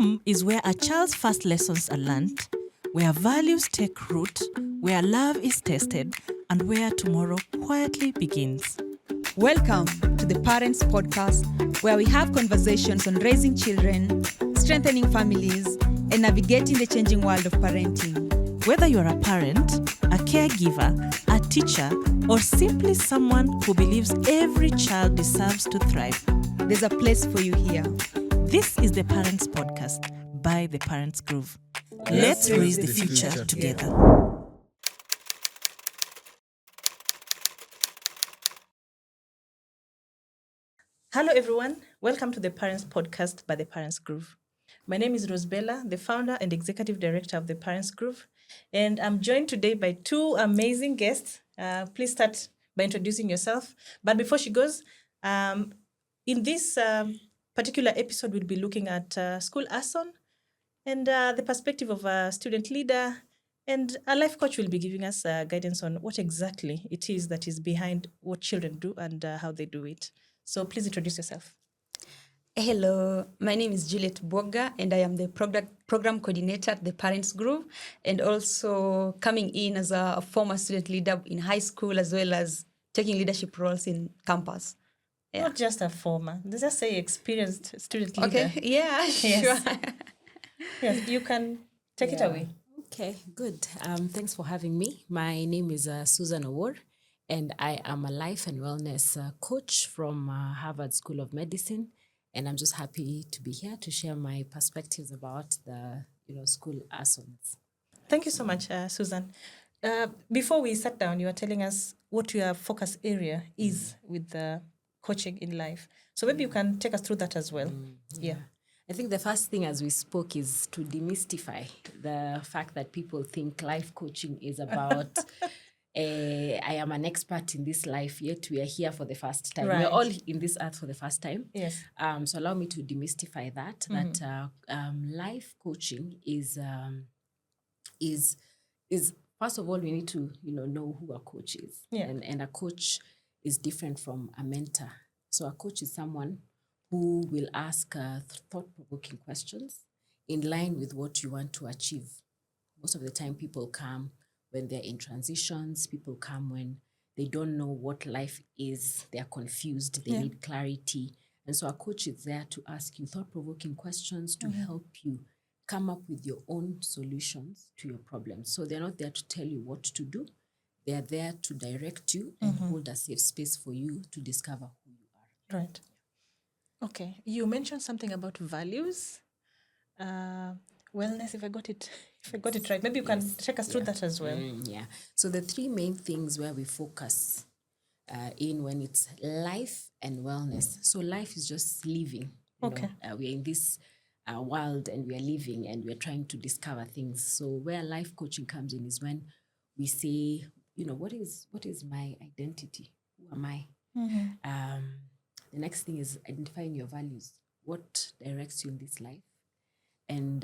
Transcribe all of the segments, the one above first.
Home is where a child's first lessons are learned, where values take root, where love is tested, and where tomorrow quietly begins. Welcome to the Parents Podcast, where we have conversations on raising children, strengthening families, and navigating the changing world of parenting. Whether you're a parent, a caregiver, a teacher, or simply someone who believes every child deserves to thrive, there's a place for you here. This is the Parents Podcast by the Parents Groove. Let's raise the future together. Hello everyone, welcome to the Parents Podcast by the Parents Groove. My name is Rosbella, the founder and executive director of the Parents Groove, and I'm joined today by two amazing guests. Please start by introducing yourself. But before she goes, in this particular episode, we'll be looking at school arson and the perspective of a student leader, and a life coach will be giving us guidance on what exactly it is that is behind what children do and how they do it. So please introduce yourself. Hello, my name is Juliet Boga, and I am the program coordinator at the Parents Group, and also coming in as a former student leader in high school, as well as taking leadership roles in campus. Yeah. Not just a former, let's just say experienced student leader. Okay, yeah, sure. Yes, you can take it away. Okay, good. Thanks for having me. My name is Susan Awor, and I am a life and wellness coach from Harvard School of Medicine. And I'm just happy to be here to share my perspectives about the school arsons. Thank you so much, Susan. Before we sat down, you were telling us what your focus area is with the coaching in life. So maybe you can take us through that as well. Yeah. I think the first thing as we spoke is to demystify the fact that people think life coaching is about I am an expert in this life, yet we are here for the first time. Right. We're all in this earth for the first time. Yes. So allow me to demystify that, that life coaching is first of all, we need to, know who a coach is. Yeah. And a coach is different from a mentor. So a coach is someone who will ask thought-provoking questions in line with what you want to achieve. Most of the time, people come when they're in transitions. People come when they don't know what life is. They're confused. They need clarity. And so a coach is there to ask you thought-provoking questions to help you come up with your own solutions to your problems. So they're not there to tell you what to do. They're there to direct you and hold a safe space for you to discover who you are. Right. Okay. You mentioned something about values, wellness, if I got it right. Maybe you can take us through that as well. So the three main things where we focus in when it's life and wellness. So life is just living. We're in this world and we are living and we're trying to discover things. So where life coaching comes in is when we say, what is my identity? Who am I? The next thing is identifying your values. What directs you in this life? And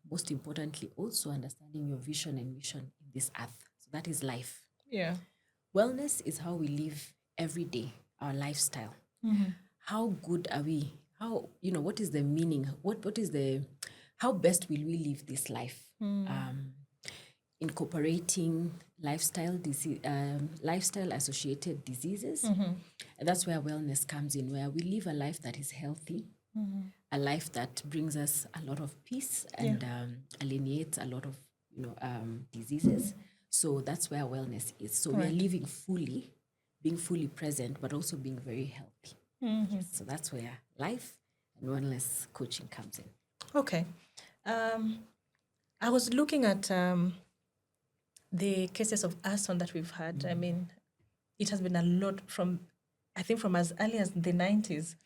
most importantly, also understanding your vision and mission in this earth. So that is life. Yeah. Wellness is how we live every day, our lifestyle. How good are we? How, what is the meaning? How best will we live this life? Incorporating lifestyle-associated diseases. And that's where wellness comes in, where we live a life that is healthy, a life that brings us a lot of peace and alienates a lot of diseases. So that's where wellness is. So we're living fully, being fully present, but also being very healthy. So that's where life and wellness coaching comes in. Okay. I was looking at the cases of arson that we've had. I mean, it has been a lot from as early as the 90s.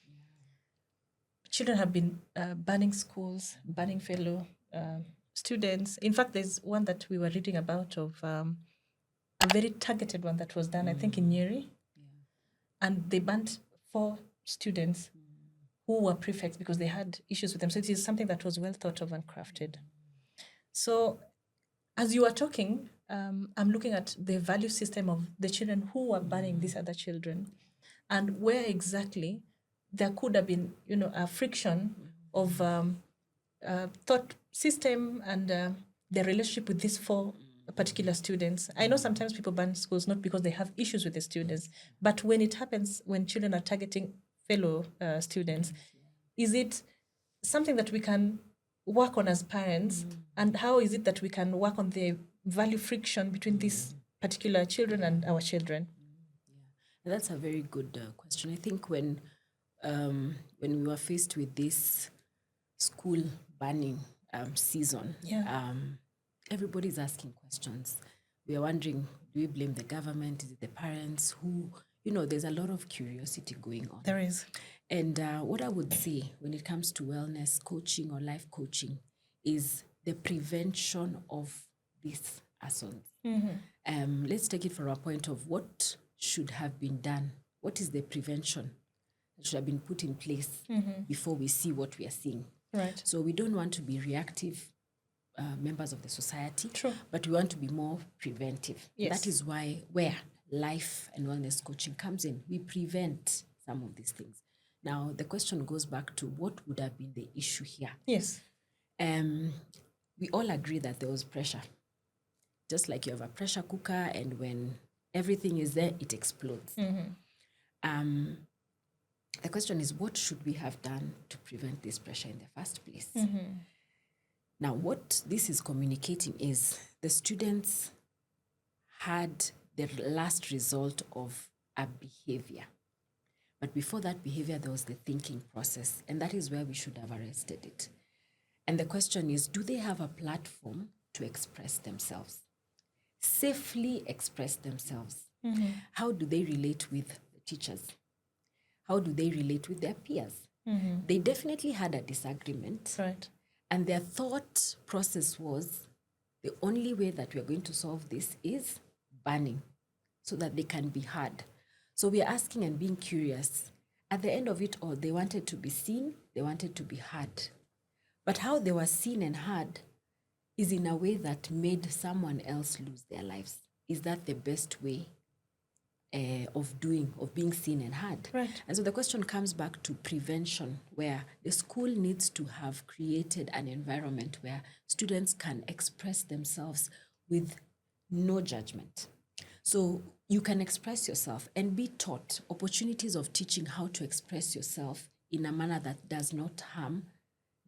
Children have been burning schools, burning fellow students. In fact, there's one that we were reading about of a very targeted one that was done, I think, in Nyeri. And they burnt 4 students who were prefects because they had issues with them. So it is something that was well thought of and crafted. So as you were talking, I'm looking at the value system of the children who were burning these other children and where exactly there could have been, a friction of thought system and their relationship with these 4 particular students. I know sometimes people ban schools not because they have issues with the students, but when it happens, when children are targeting fellow students, is it something that we can work on as parents? And how is it that we can work on the value friction between these particular children and our children? And that's a very good question. I think when we were faced with this school banning season, everybody's asking questions. We are wondering, do we blame the government? Is it the parents? Who? There's a lot of curiosity going on. There is. And what I would say when it comes to wellness coaching or life coaching is the prevention of these arsons. Let's take it from a point of what should have been done. What is the prevention that should have been put in place before we see what we are seeing? Right. So we don't want to be reactive members of the society, True. but we want to be more preventive. Yes. That is where life and wellness coaching comes in. We prevent some of these things. Now, the question goes back to what would have been the issue here? Yes. We all agree that there was pressure. Just like you have a pressure cooker, and when everything is there, it explodes. The question is, what should we have done to prevent this pressure in the first place? Now, what this is communicating is the students had the last result of a behavior. But before that behavior, there was the thinking process, and that is where we should have arrested it. And the question is, do they have a platform to express themselves? Safely express themselves? How do they relate with the teachers? How do they relate with their peers? They definitely had a disagreement. Right. And their thought process was, the only way that we're going to solve this is banning, so that they can be heard. So we are asking and being curious. At the end of it all, they wanted to be seen, they wanted to be heard. But how they were seen and heard is in a way that made someone else lose their lives. Is that the best way of being seen and heard? Right. And so the question comes back to prevention, where the school needs to have created an environment where students can express themselves with no judgment. So you can express yourself and be taught opportunities of teaching how to express yourself in a manner that does not harm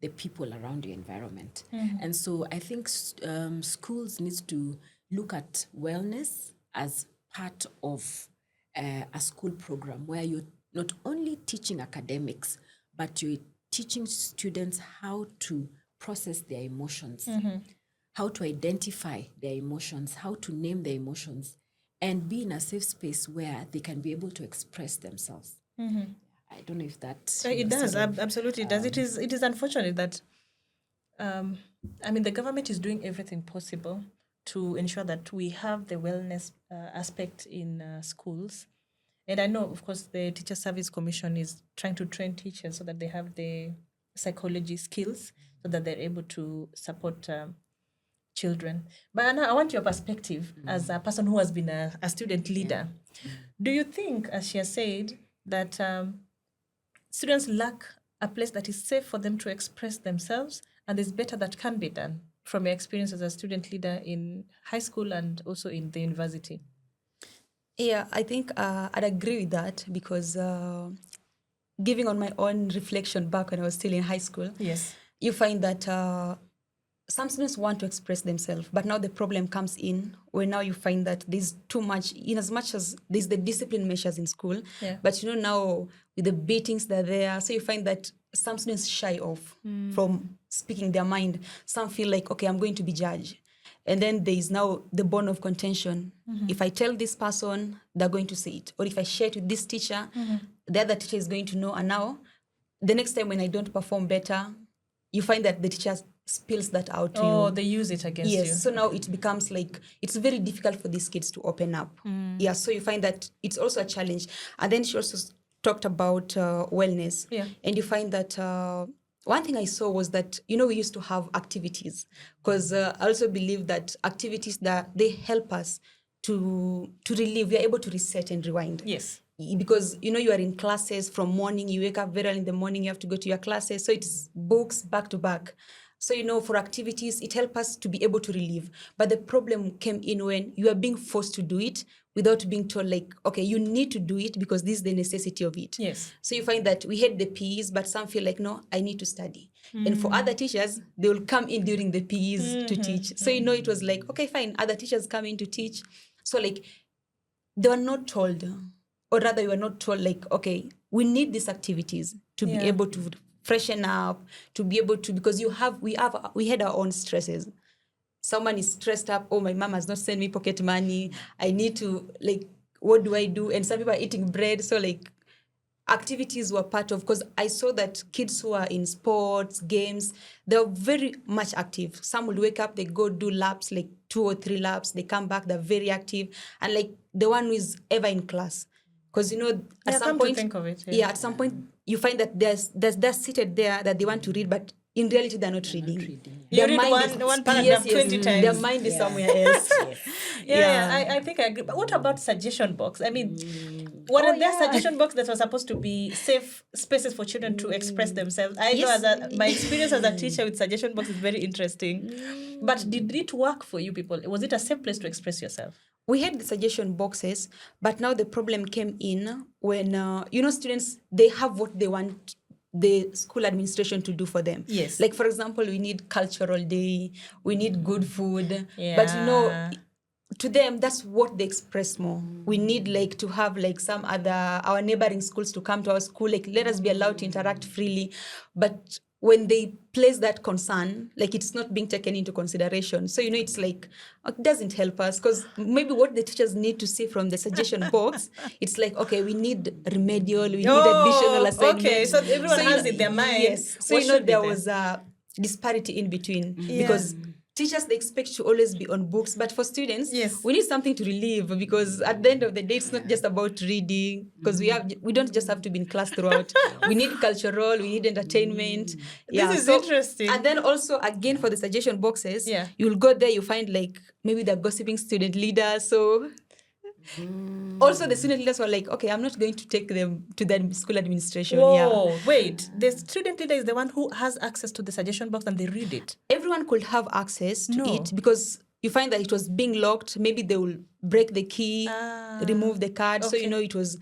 the people around your environment. And so I think schools need to look at wellness as part of a school program where you're not only teaching academics, but you're teaching students how to process their emotions, how to identify their emotions, how to name their emotions, and be in a safe space where they can be able to express themselves. I don't know if that... It does, absolutely does. It is unfortunate that, the government is doing everything possible to ensure that we have the wellness aspect in schools. And I know, of course, the Teacher Service Commission is trying to train teachers so that they have the psychology skills so that they're able to support children. But Anna, I want your perspective as a person who has been a student leader. Do you think, as she has said, that students lack a place that is safe for them to express themselves, and there's better that can be done from your experience as a student leader in high school and also in the university? Yeah, I think I'd agree with that because giving on my own reflection back when I was still in high school, yes, you find that some students want to express themselves, but now the problem comes in where now you find that there's too much, in as much as there's the discipline measures in school, but now with the beatings that are there, so you find that some students shy off from speaking their mind. Some feel like, okay, I'm going to be judged. And then there is now the bone of contention. If I tell this person, they're going to say it. Or if I share it with this teacher, the other teacher is going to know. And now, the next time when I don't perform better, you find that the teacher spills that out to you. Oh, they use it against you. Yes, so now it becomes like, it's very difficult for these kids to open up. Yeah, so you find that it's also a challenge. And then she also talked about wellness. Yeah. And you find that one thing I saw was that, we used to have activities because I also believe that activities that they help us to relieve, we are able to reset and rewind. Yes. because you are in classes from morning, you wake up very early in the morning, you have to go to your classes, so it's books back to back. So for activities, it helps us to be able to relieve. But the problem came in when you are being forced to do it without being told, like, okay, you need to do it because this is the necessity of it. Yes. So you find that we hate the PEs, but some feel like, no, I need to study. And for other teachers, they will come in during the PEs to teach. So it was like, okay, fine, other teachers come in to teach. So like they were not told, or rather we were not told, like, okay, we need these activities to be able to freshen up, to be able to, because we had our own stresses. Someone is stressed up, oh, my mom has not sent me pocket money, I need to, like, what do I do? And some people are eating bread. So like activities were part of, because I saw that kids who are in sports, games, they're very much active. Some will wake up, they go do laps, like 2 or 3 laps, they come back, they're very active. And like the one who is ever in class. Because at some point, to think of it, at some point you find that they're seated there that they want to read, but in reality they're not reading. You read one paragraph 20 times. Their mind is somewhere else. I think I agree. But what about suggestion box? I mean, what there suggestion box that was supposed to be safe spaces for children to express themselves? I know my experience as a teacher with suggestion box is very interesting. But did it work for you people? Was it a safe place to express yourself? We had the suggestion boxes, but now the problem came in when, students, they have what they want the school administration to do for them. Yes. Like, for example, we need cultural day, we need good food. Yeah. But, to them, that's what they express more. We need, like, to have, like, our neighboring schools to come to our school, like, let us be allowed to interact freely. But when they place that concern, like, it's not being taken into consideration. So, it's like, it doesn't help us, because maybe what the teachers need to see from the suggestion box, it's like, okay, we need remedial, we need additional assignments. Okay, so everyone has in their mind. Yes. So, there was a disparity in between, because teachers, they expect to always be on books, but for students, we need something to relieve, because at the end of the day, it's not just about reading, because we don't just have to be in class throughout. We need cultural, we need entertainment. This is interesting. And then also, again, for the suggestion boxes, you'll go there, you find, like, maybe they're gossiping student leaders. So also the student leaders were like, okay, I'm not going to take them to the school administration. Whoa, wait. The student leader is the one who has access to the suggestion box and they read it. Everyone could have access to it, because you find that it was being locked. Maybe they will break the key, remove the card. Okay. So, it was,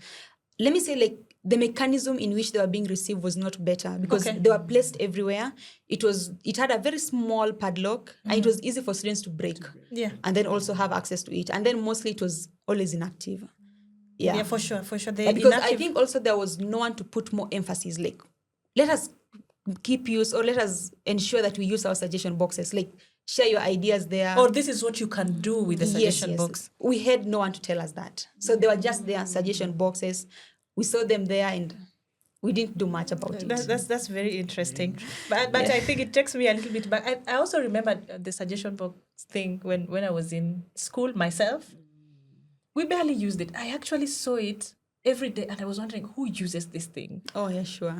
let me say, like, the mechanism in which they were being received was not better, because they were placed everywhere. It had a very small padlock, and it was easy for students to break. Yeah. And then also have access to it. And then mostly it was always inactive. Yeah, for sure. Because I think also there was no one to put more emphasis, like, let us keep use, or let us ensure that we use our suggestion boxes, like, share your ideas there. Or this is what you can do with the suggestion box. We had no one to tell us that. So they were just there, suggestion boxes. We saw them there and we didn't do much about it. That's very interesting. But I think it takes me a little bit back. I also remember the suggestion box thing when I was in school myself. We barely used it. I actually saw it every day and I was wondering who uses this thing. Oh, yeah, sure.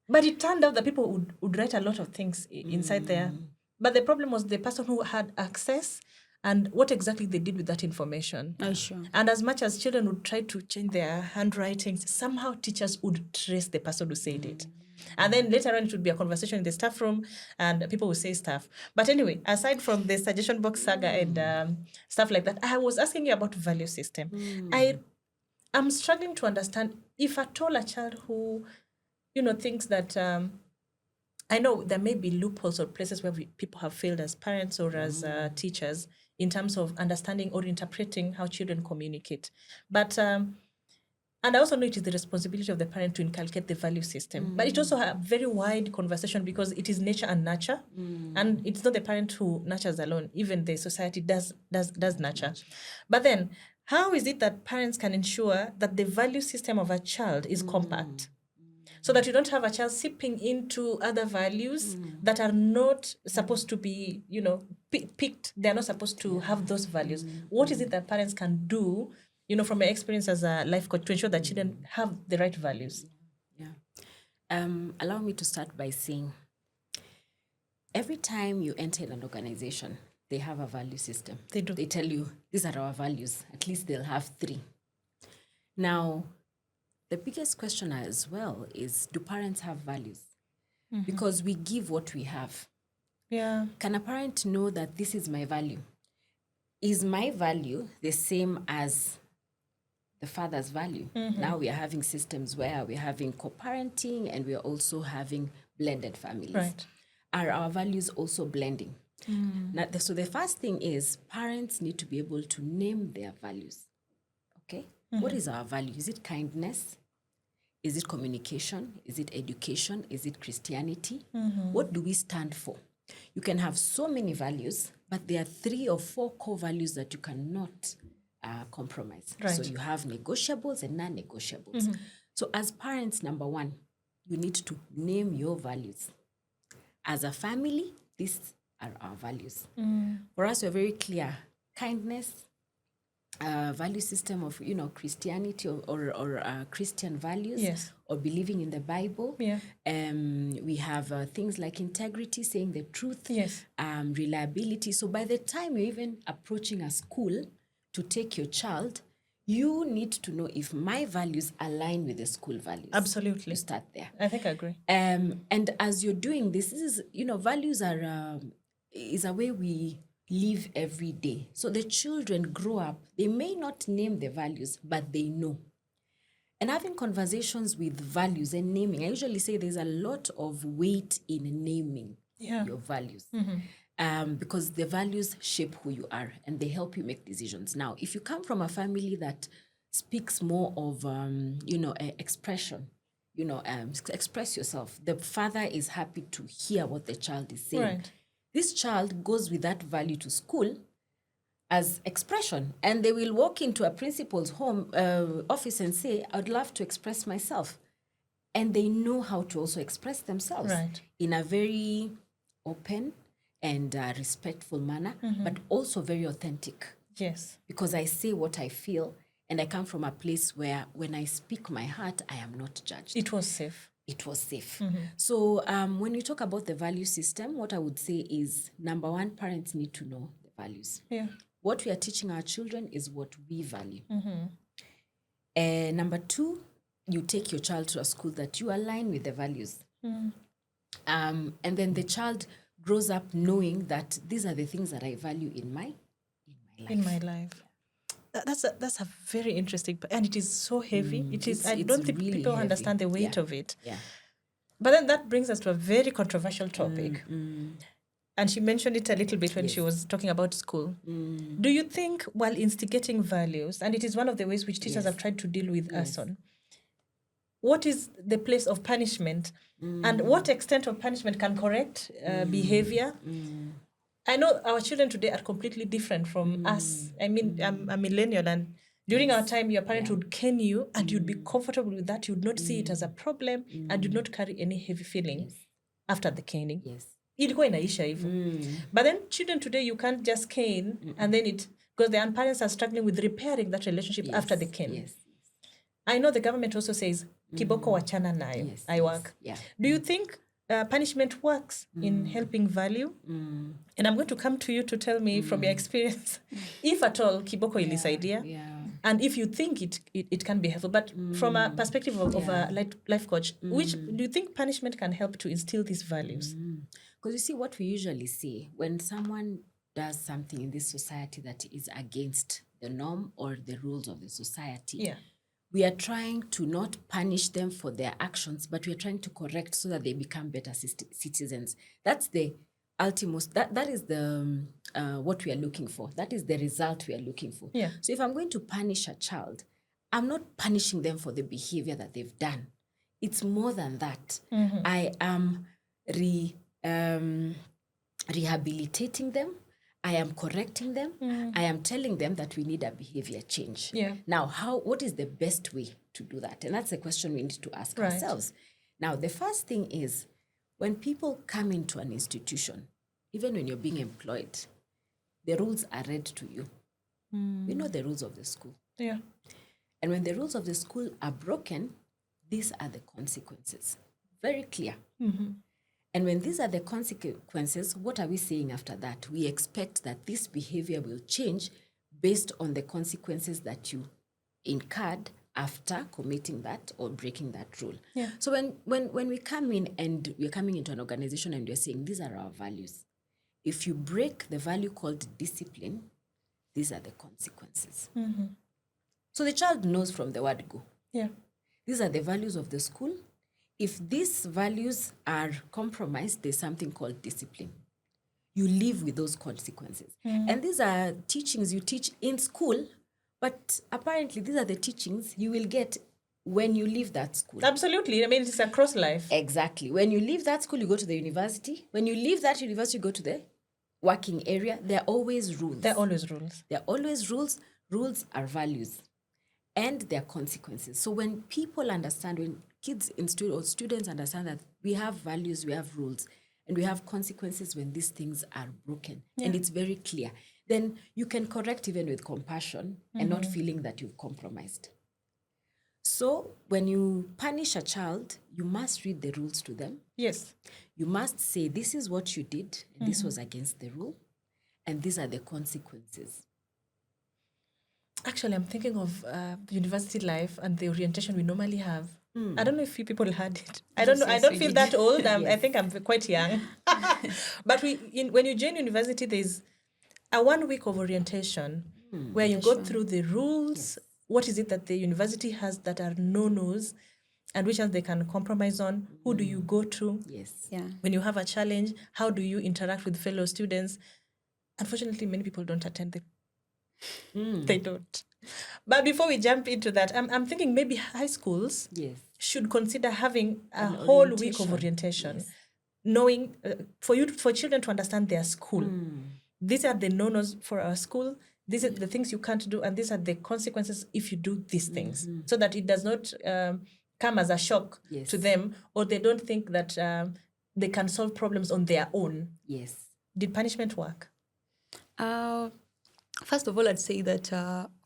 But it turned out that people would write a lot of things inside there. But the problem was the person who had access and what exactly they did with that information. Oh, sure. And as much as children would try to change their handwritings, somehow teachers would trace the person who said it. And then later on, it would be a conversation in the staff room and people would say stuff. But anyway, aside from the suggestion box saga and stuff like that, I was asking you about value system. I'm struggling to understand if at all a child who, thinks that, I know there may be loopholes or places where people have failed as parents or as teachers in terms of understanding or interpreting how children communicate. But, and I also know it is the responsibility of the parent to inculcate the value system. But it's also a very wide conversation because it is nature and nurture. And it's not the parent who nurtures alone. Even the society does nurture. But then, how is it that parents can ensure that the value system of a child is compact? So that you don't have a child sipping into other values that are not supposed to be, picked. They're not supposed to have those values. What is it that parents can do, from your experience as a life coach to ensure that children have the right values? Yeah. Allow me to start by saying, every time you enter an organization, they have a value system. They do. They tell you, these are our values. At least they'll have 3. Now, the biggest question as well is, do parents have values? Because we give what we have. Yeah. Can a parent know that this is my value? Is my value the same as the father's value? Now we are having systems where we're having co-parenting and we are also having blended families. Right. Are our values also blending? Now, so the first thing is parents need to be able to name their values. Okay? What is our value? Is it kindness? Is it communication? Is it education? Is it Christianity? What do we stand for? You can have so many values, but there are 3 or 4 core values that you cannot compromise. Right. So you have negotiables and non-negotiables. So as parents, number 1, you need to name your values. As a family, these are our values. For us, we're very clear. Kindness, value system of, Christianity or Christian values, Yes. or believing in the Bible. Yeah. We have things like integrity, saying the truth, Yes. reliability. So by the time you're even approaching a school to take your child, you need to know if my values align with the school values. Absolutely. You start there. I think I agree. And as you're doing this is, values are is a way we live every day. So the children grow up, they may not name the values, but they know. And having conversations with values and naming, I usually say there's a lot of weight in naming your values. Because the values shape who you are and they help you make decisions. Now, if you come from a family that speaks more of, expression, express yourself. The father is happy to hear what the child is saying. Right. This child goes with that value to school as expression, and they will walk into a principal's home office and say, "I'd love to express myself," and they know how to also express themselves in a very open and respectful manner, but also very authentic. Yes. Because I say what I feel. And I come from a place where when I speak my heart, I am not judged. It was safe. It was safe. So when you talk about the value system, what I would say is, number 1, parents need to know the values. Yeah. What we are teaching our children is what we value. Number 2, you take your child to a school that you align with the values. And then the child grows up knowing that these are the things that I value in my life. In my life. That's a very interesting, and it is so heavy. It is. I don't think really people heavy. understand the weight of it. Yeah. But then that brings us to a very controversial topic. And she mentioned it a little bit when she was talking about school. Do you think, while instigating values, and it is one of the ways which teachers have tried to deal with arson, what is the place of punishment, and what extent of punishment can correct behavior? I know our children today are completely different from us. I mean, I'm a millennial, and during our time, your parent would cane you, and you'd be comfortable with that. You'd not see it as a problem, and you'd not carry any heavy feeling after the caning. Yes. Ilikuwa inaisha hivyo. But then children today, you can't just cane, and then because the parents are struggling with repairing that relationship after the cane. Yes. I know the government also says, kiboko wachana nayo, I work. Yeah. Do you think punishment works in helping value? And I'm going to come to you to tell me from your experience, if at all kiboko ilisaidia, and if you think it can be helpful. But from a perspective of a life coach, which do you think punishment can help to instill these values? Because you see, what we usually see when someone does something in this society that is against the norm or the rules of the society, we are trying to not punish them for their actions, but we are trying to correct so that they become better citizens. That's the ultimate, that is the what we are looking for. That is the result we are looking for. Yeah. So if I'm going to punish a child, I'm not punishing them for the behavior that they've done. It's more than that. I am rehabilitating them. I am correcting them. I am telling them that we need a behavior change. Now, what is the best way to do that? And that's a question we need to ask ourselves. Now, the first thing is, when people come into an institution, even when you're being employed, the rules are read to you. You know the rules of the school. Yeah. And when the rules of the school are broken, these are the consequences. Very clear. And when these are the consequences, what are we saying after that? We expect that this behavior will change based on the consequences that you incurred after committing that or breaking that rule. Yeah. So when we come in and we're coming into an organization and we're saying these are our values, if you break the value called discipline, these are the consequences. So the child knows from the word go. Yeah. These are the values of the school. If these values are compromised, there's something called discipline. You live with those consequences. And these are teachings you teach in school, but apparently these are the teachings you will get when you leave that school. Absolutely. I mean, it's across life. Exactly. When you leave that school, you go to the university. When you leave that university, you go to the working area. There are always rules. There are always rules. There are always rules. Rules are values. And there are consequences. So when people understand, when kids in or students understand that we have values, we have rules, and we have consequences when these things are broken, and it's very clear, then you can correct even with compassion and not feeling that you've compromised. So when you punish a child, you must read the rules to them. Yes. You must say, this is what you did, and this was against the rule, and these are the consequences. Actually, I'm thinking of university life and the orientation we normally have. I don't know if you people had it. I don't know. I yes, don't we feel did. that old. I think I'm quite young. But when you join university, there's a 1 week of orientation where you go through the rules. What is it that the university has that are no-nos, and which ones they can compromise on? Who do you go to? Yes. Yeah. When you have a challenge, how do you interact with fellow students? Unfortunately, many people don't attend the They don't. But before we jump into that, I'm thinking maybe high schools Yes. should consider having a An whole week of orientation. orientation, knowing for children to understand their school. These are the no-nos for our school. These are the things you can't do, and these are the consequences if you do these things, so that it does not come as a shock to them, or they don't think that they can solve problems on their own. Yes. Did punishment work? First of all, I'd say that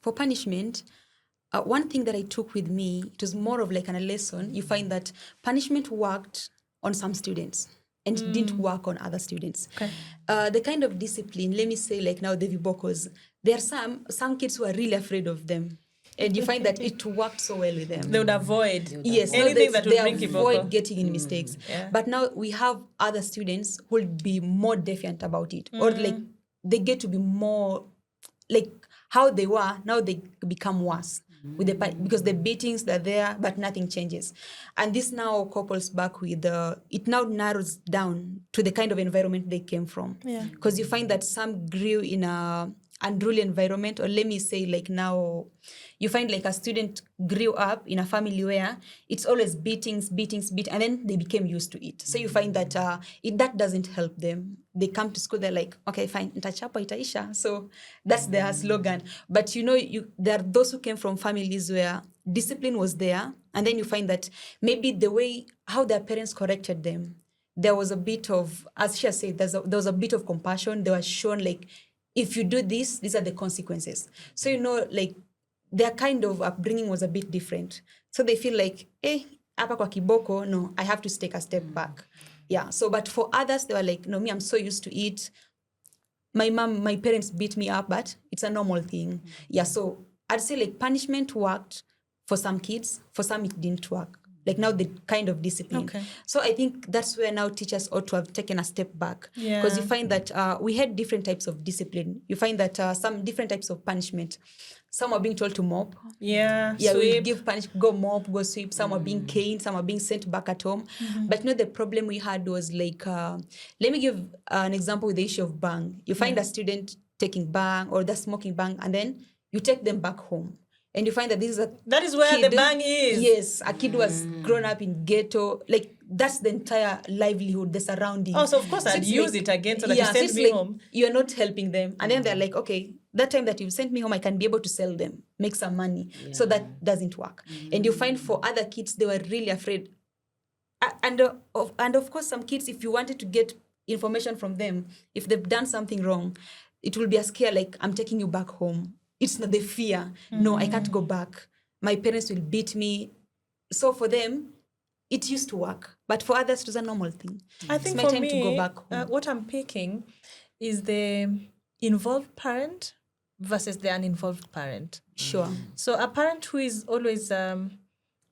for punishment, one thing that I took with me, it was more of like a lesson. You find that punishment worked on some students and didn't work on other students. Okay. The kind of discipline, let me say like now the vibocos, there are some kids who are really afraid of them. And you find that it worked so well with them. They would avoid Yes, anything no, that would they bring avoid kiboko. getting in mistakes. Yeah. But now we have other students who will be more defiant about it, or like they get to be more like how they were. Now they become worse with because the beatings are there, but nothing changes. And this now couples back with it now narrows down to the kind of environment they came from. Yeah. Because you find that some grew in a unruly environment, or let me say like now you find like a student grew up in a family where it's always beatings, and then they became used to it. So you find that that doesn't help them. They come to school, they're like, okay, fine, nitachapa itaisha. So that's their slogan. But there are those who came from families where discipline was there, and then you find that maybe the way how their parents corrected them, there was a bit of, as Shia said, there was a bit of compassion. They were shown like, if you do this, these are the consequences. So, like their kind of upbringing was a bit different. So they feel like, hapa kwa kiboko, no, I have to take a step back. Yeah. So, but for others, they were like, no, me, I'm so used to it. My parents beat me up, but it's a normal thing. Yeah. So I'd say like punishment worked for some kids, for some it didn't work. Like now the kind of discipline. Okay. So I think that's where now teachers ought to have taken a step back. Yeah. Because you find that we had different types of discipline. You find that some different types of punishment. Some are being told to mop. Yeah, Yeah, we sweep. give punishment, go mop, go sweep. Some are being caned, some are being sent back at home. But the problem we had was like, let me give an example with the issue of bang. You find a student taking bang or the smoking bang, and then you take them back home. And you find that this is That is where kid, the bang is. Yes, a kid was grown up in ghetto. Like that's the entire livelihood, the surrounding. Oh, so of course I'd it's use like, it again so that you send it's me like home. You're not helping them. And then they're like, okay, that time that you sent me home, I can be able to sell them, make some money. So that doesn't work. And you find for other kids, they were really afraid. And of course, some kids, if you wanted to get information from them, if they've done something wrong, it will be a scare like, I'm taking you back home. It's not the fear. No, I can't go back. My parents will beat me. So for them, it used to work. But for others, it was a normal thing. I think it's my for time me, to go back home. what I'm picking is the involved parent versus the uninvolved parent. Sure. So a parent who is always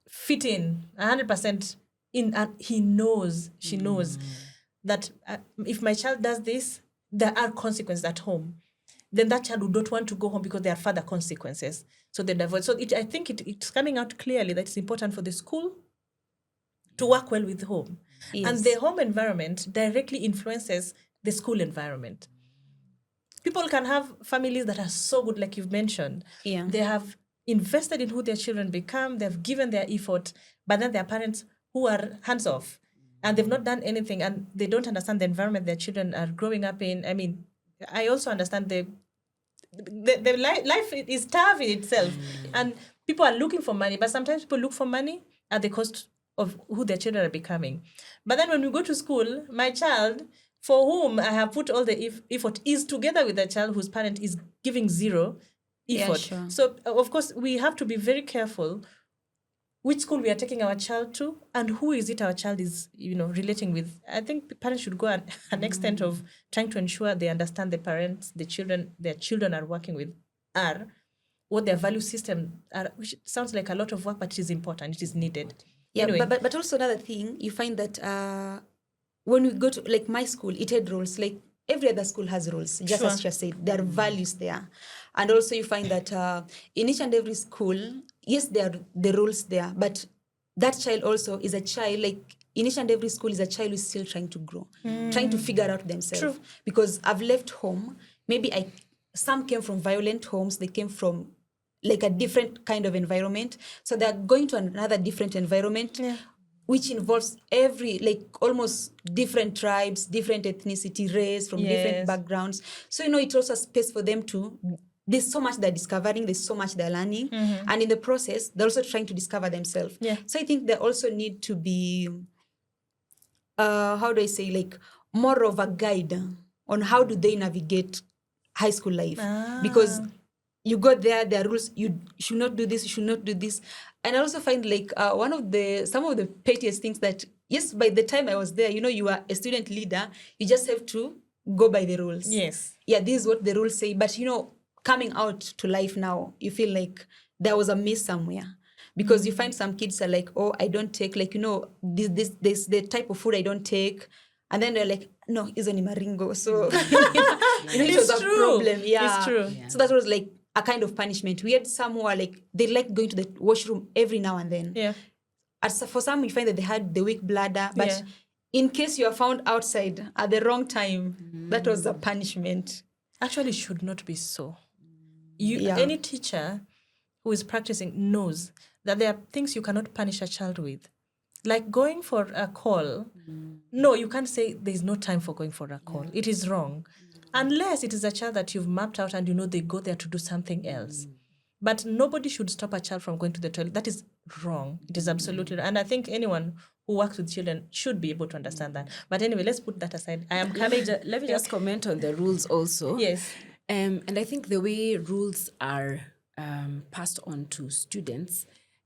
fit in 100% in, and she knows that if my child does this, there are consequences at home. Then that child would not want to go home because there are further consequences. So they avoid. So I think it's coming out clearly that it's important for the school to work well with home. Yes. And the home environment directly influences the school environment. People can have families that are so good, like you've mentioned. Yeah. They have invested in who their children become, they've given their effort, but then there are parents who are hands-off and they've not done anything and they don't understand the environment their children are growing up in. I mean, I also understand the life is tough in itself, and people are looking for money, but sometimes people look for money at the cost of who their children are becoming. But then when we go to school, my child, for whom I have put all the effort, is together with a child whose parent is giving zero effort. Sure. So of course we have to be very careful which school we are taking our child to and who is it our child is relating with. I think parents should go an extent of trying to ensure they understand the parents, their children are working with are, what their value system are, which sounds like a lot of work, but it is important, it is needed. Yeah, anyway. but also another thing, you find that when we go to, like, my school, it had rules. Like, every other school has rules, just Sure. as Chia said. There are values there. And also you find that in each and every school, yes, there are the rules there, but that child also is a child, like, in each and every school is a child who's still trying to grow, trying to figure out themselves. True. Because I've left home, maybe some came from violent homes, they came from like a different kind of environment. So they're going to another different environment, which involves almost different tribes, different ethnicity, race, from different backgrounds. So, it's also a space for them there's so much they're discovering, there's so much they're learning. And in the process, they're also trying to discover themselves. Yeah. So I think they also need to be, more of a guide on how do they navigate high school life. Because you got there are rules, you should not do this, you should not do this. And I also find some of the pettiest things that, yes, by the time I was there, you are a student leader, you just have to go by the rules. Yes. Yeah, this is what the rules say. But, coming out to life now, you feel like there was a miss somewhere. Because you find some kids are like, oh, I don't take, this the type of food I don't take. And then they're like, no, it's only maringo. So, it was a problem. Yeah. It's true. Yeah. So that was like a kind of punishment. We had some who are like, they like going to the washroom every now and then. Yeah. For some, we find that they had the weak bladder. But in case you are found outside at the wrong time, that was a punishment. Actually, it should not be so. Any teacher who is practicing knows that there are things you cannot punish a child with. Like going for a call. No, you can't say there's no time for going for a call. It is wrong. Unless it is a child that you've mapped out and they go there to do something else. But nobody should stop a child from going to the toilet. That is wrong. It is absolutely wrong. And I think anyone who works with children should be able to understand that. But anyway, let's put that aside. Let me just comment on the rules also. Yes. And I think the way rules are passed on to students,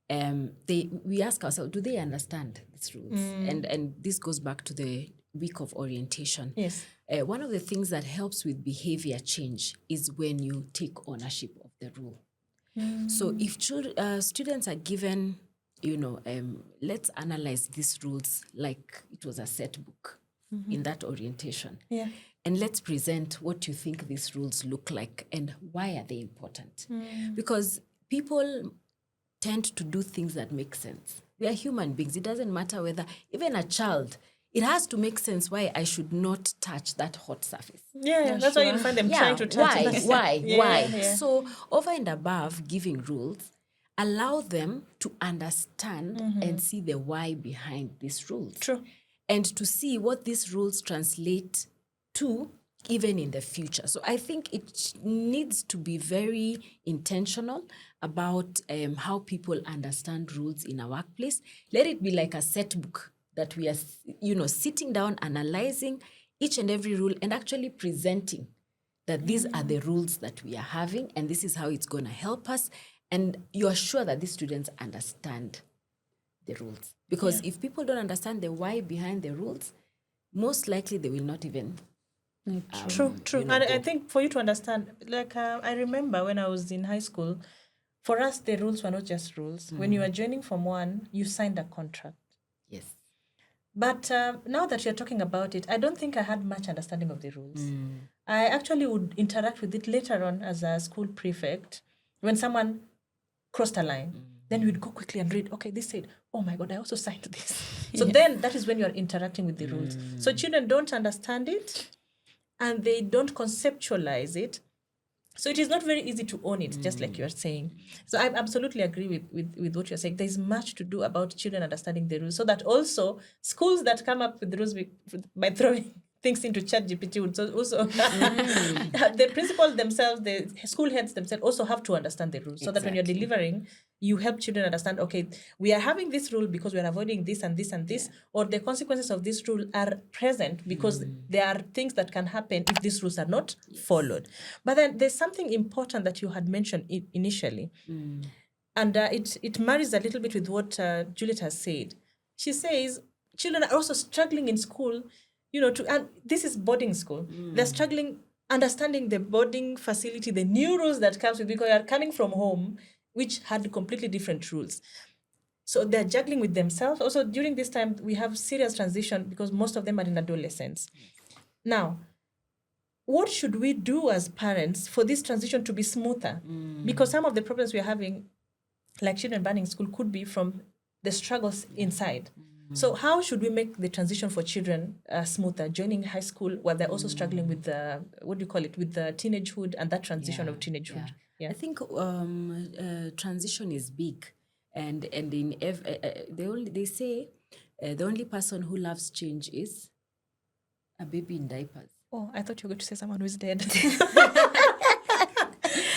we ask ourselves, do they understand these rules? And this goes back to the week of orientation. Yes. One of the things that helps with behavior change is when you take ownership of the rule. So if students are given, let's analyze these rules like it was a set book in that orientation. Yeah. And let's present what you think these rules look like and why are they important. Because people tend to do things that make sense. We are human beings. It doesn't matter whether, even a child, it has to make sense why I should not touch that hot surface. Yeah, that's why you find them trying to touch it. Why? Yeah. So over and above giving rules, allow them to understand and see the why behind these rules. True. And to see what these rules translate to even in the future. So I think it needs to be very intentional about how people understand rules in a workplace. Let it be like a set book that we are, sitting down, analyzing each and every rule and actually presenting that these are the rules that we are having and this is how it's going to help us. And you are sure that these students understand the rules. Because if people don't understand the why behind the rules, most likely they will not even True. you know, And go. I think for you to understand, like I remember when I was in high school, for us the rules were not just rules. When you were joining Form 1, you signed a contract. Yes. But now that you're talking about it, I don't think I had much understanding of the rules. I actually would interact with it later on as a school prefect when someone crossed a line. Then we'd go quickly and read, okay, this said, oh my God, I also signed this. So then that is when you're interacting with the rules. So children don't understand it and they don't conceptualize it. So it is not very easy to own it, just like you're saying. So I absolutely agree with what you're saying. There's much to do about children understanding the rules, so that also schools that come up with rules by throwing things into ChatGPT would also the principals themselves, the school heads themselves also have to understand the rules, so that when you're Exactly. delivering, you help children understand, okay, we are having this rule because we're avoiding this and this and this, or the consequences of this rule are present because there are things that can happen if these rules are not followed. But then there's something important that you had mentioned initially, and it marries a little bit with what Juliet has said. She says children are also struggling in school, and this is boarding school. They're struggling understanding the boarding facility, the new rules that comes with, because they are coming from home, which had completely different rules. So they're juggling with themselves. Also, during this time, we have serious transition because most of them are in adolescence. Now, what should we do as parents for this transition to be smoother? Because some of the problems we're having, like children burning school, could be from the struggles inside. So how should we make the transition for children smoother, joining high school while they're also struggling with the, what do you call it, with the teenagehood and that transition of teenagehood? I think transition is big, and in they say the only person who loves change is a baby in diapers. Oh, I thought you were going to say someone who's dead.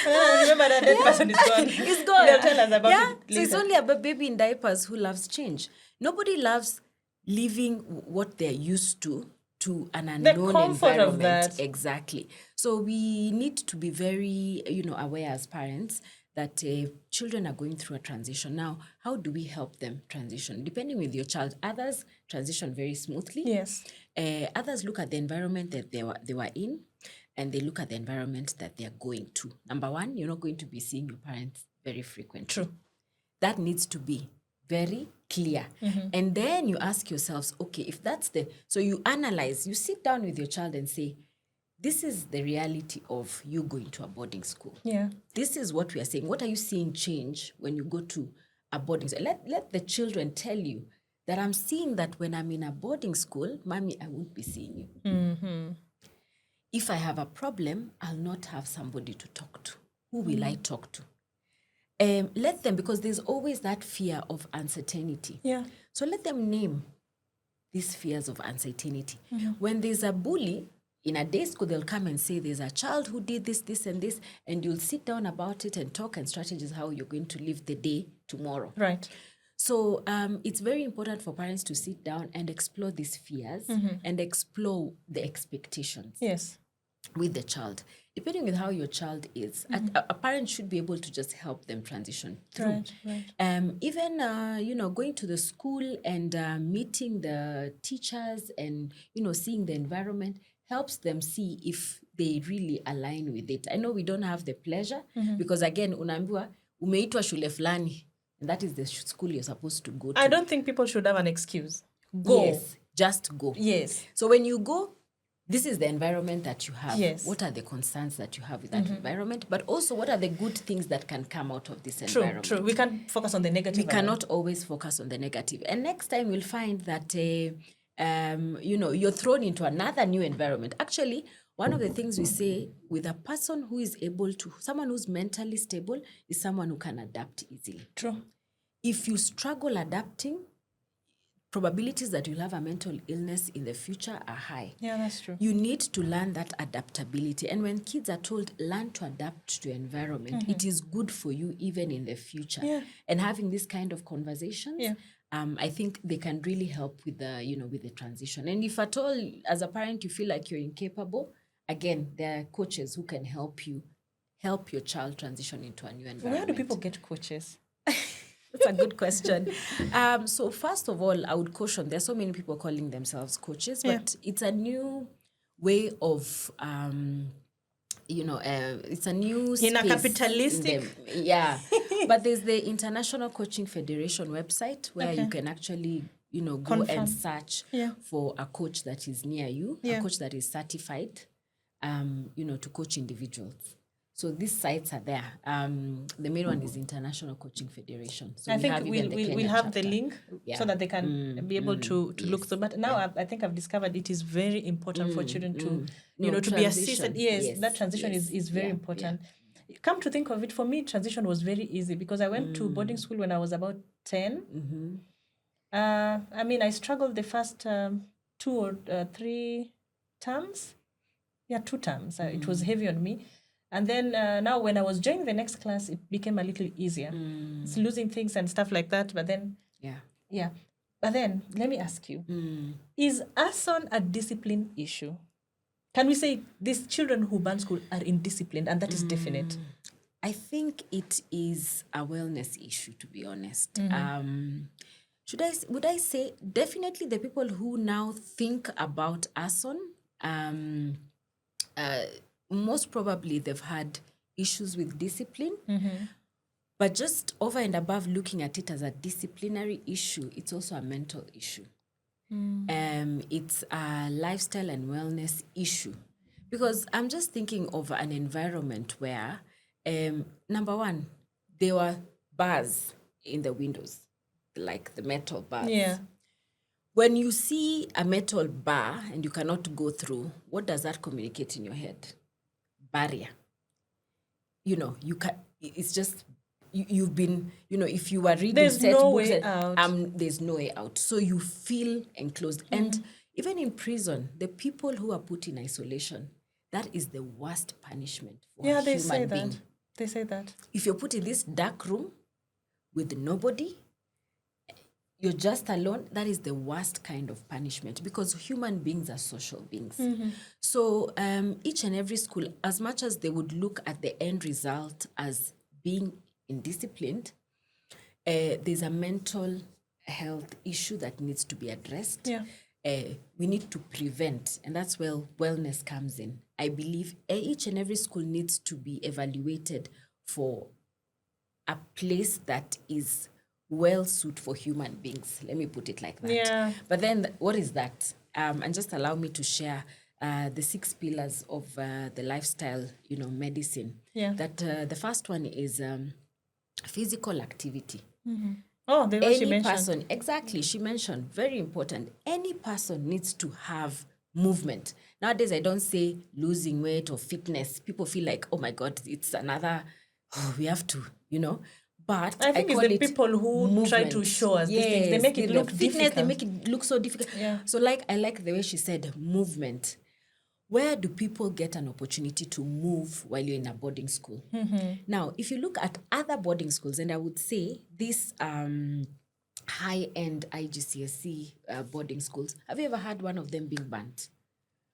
Remember that dead person is gone. It's gone. They'll tell us about it So it's later. only a baby in diapers who loves change. Nobody loves leaving what they're used to an unknown comfort of environment. that. Exactly. So we need to be very, aware as parents that children are going through a transition. Now, how do we help them transition? Depending with your child, others transition very smoothly. Yes. Others look at the environment that they were in, and they look at the environment that they are going to. Number one, you're not going to be seeing your parents very frequently. True. That needs to be very clear. And then you ask yourselves, okay, if that's so you analyze, you sit down with your child and say, this is the reality of you going to a boarding school. Yeah. This is what we are saying. What are you seeing change when you go to a boarding school? Let the children tell you that I'm seeing that when I'm in a boarding school, Mommy, I won't be seeing you. If I have a problem, I'll not have somebody to talk to. Who will I talk to? Let them, because there's always that fear of uncertainty. Yeah. So let them name these fears of uncertainty. When there's a bully, in a day school, they'll come and say, there's a child who did this, this, and this, and you'll sit down about it and talk and strategize how you're going to live the day tomorrow. Right. So it's very important for parents to sit down and explore these fears and explore the expectations. Yes. With the child. Depending on how your child is, a parent should be able to just help them transition through. Right. Even, going to the school and meeting the teachers and, seeing the environment helps them see if they really align with it. I know we don't have the pleasure because, again, unaambiwa, umeitwa shule fulani, and that is the school you're supposed to go to. I don't think people should have an excuse. Go. Yes, just go. Yes. So when you go, this is the environment that you have. Yes. What are the concerns that you have with that environment? But also, what are the good things that can come out of this environment? True. We can't focus on the negative. We cannot always focus on the negative. And next time, you'll find that, you're thrown into another new environment. Actually, one of the things we say with a person who is someone who's mentally stable is someone who can adapt easily. True. If you struggle adapting, probabilities that you'll have a mental illness in the future are high. Yeah, that's true. You need to learn that adaptability. And when kids are told, learn to adapt to environment, it is good for you even in the future. Yeah. And having this kind of conversations, I think they can really help with the transition. And if at all, as a parent, you feel like you're incapable, again, there are coaches who can help your child transition into a new environment. Where do people get coaches? That's a good question. So first of all, I would caution, there's so many people calling themselves coaches, but it's a new way of it's a new In a space capitalistic- yeah. But there's the International Coaching Federation website where you Okay. can actually go Confirm. and search Yeah. for a coach that is near you, Yeah. a coach that is certified to coach individuals. So these sites are there. The main one is International Coaching Federation. So I think have even the we'll Kenya have the chapter. link Yeah. so that they can be able to look yes. through. But now I think I've discovered it is very important for children to No, to be assisted. transition. Yes, that transition yes. is very Yeah, important. Come to think of it, for me, transition was very easy because I went to boarding school when I was about 10. I mean, I struggled the first 2 or 3 terms. Yeah, 2 terms. It was heavy on me. And then now when I was joining the next class, it became a little easier. It's losing things and stuff like that. But then, yeah. But then, let me ask you, is arson a discipline issue? Can we say these children who burn school are indisciplined and that is definite? I think it is a wellness issue, to be honest. Would I say definitely the people who now think about arson, most probably they've had issues with discipline. But just over and above looking at it as a disciplinary issue, it's also a mental issue. It's a lifestyle and wellness issue. Because I'm just thinking of an environment where, number one, there were bars in the windows, like the metal bars. Yeah. When you see a metal bar and you cannot go through, what does that communicate in your head? Barrier. You can. It's just you've been. If you are reading There's set no books, way out. There's no way out. So you feel enclosed, and even in prison, the people who are put in isolation, that is the worst punishment for a They human say being. that. They say that. If you're put in this dark room with nobody, you're just alone, that is the worst kind of punishment because human beings are social beings. So each and every school, as much as they would look at the end result as being indisciplined, there's a mental health issue that needs to be addressed. Yeah. We need to prevent, and that's where wellness comes in. I believe each and every school needs to be evaluated for a place that is well suited for human beings. Let me put it like that. Yeah. But then what is that? And just allow me to share the 6 pillars of the lifestyle, medicine. Yeah. That the first one is physical activity. Oh, the one she Any mentioned. person, exactly, she mentioned, very important. Any person needs to have movement. Nowadays, I don't say losing weight or fitness. People feel like, oh my God, it's another, we have to, But I think call it's the it people who try to movement. show us these things. They make it the look fitness, difficult. They make it look so difficult. Yeah. So I like the way she said movement. Where do people get an opportunity to move while you're in a boarding school? Now, if you look at other boarding schools, and I would say this high-end IGCSE boarding schools, have you ever had one of them being burnt?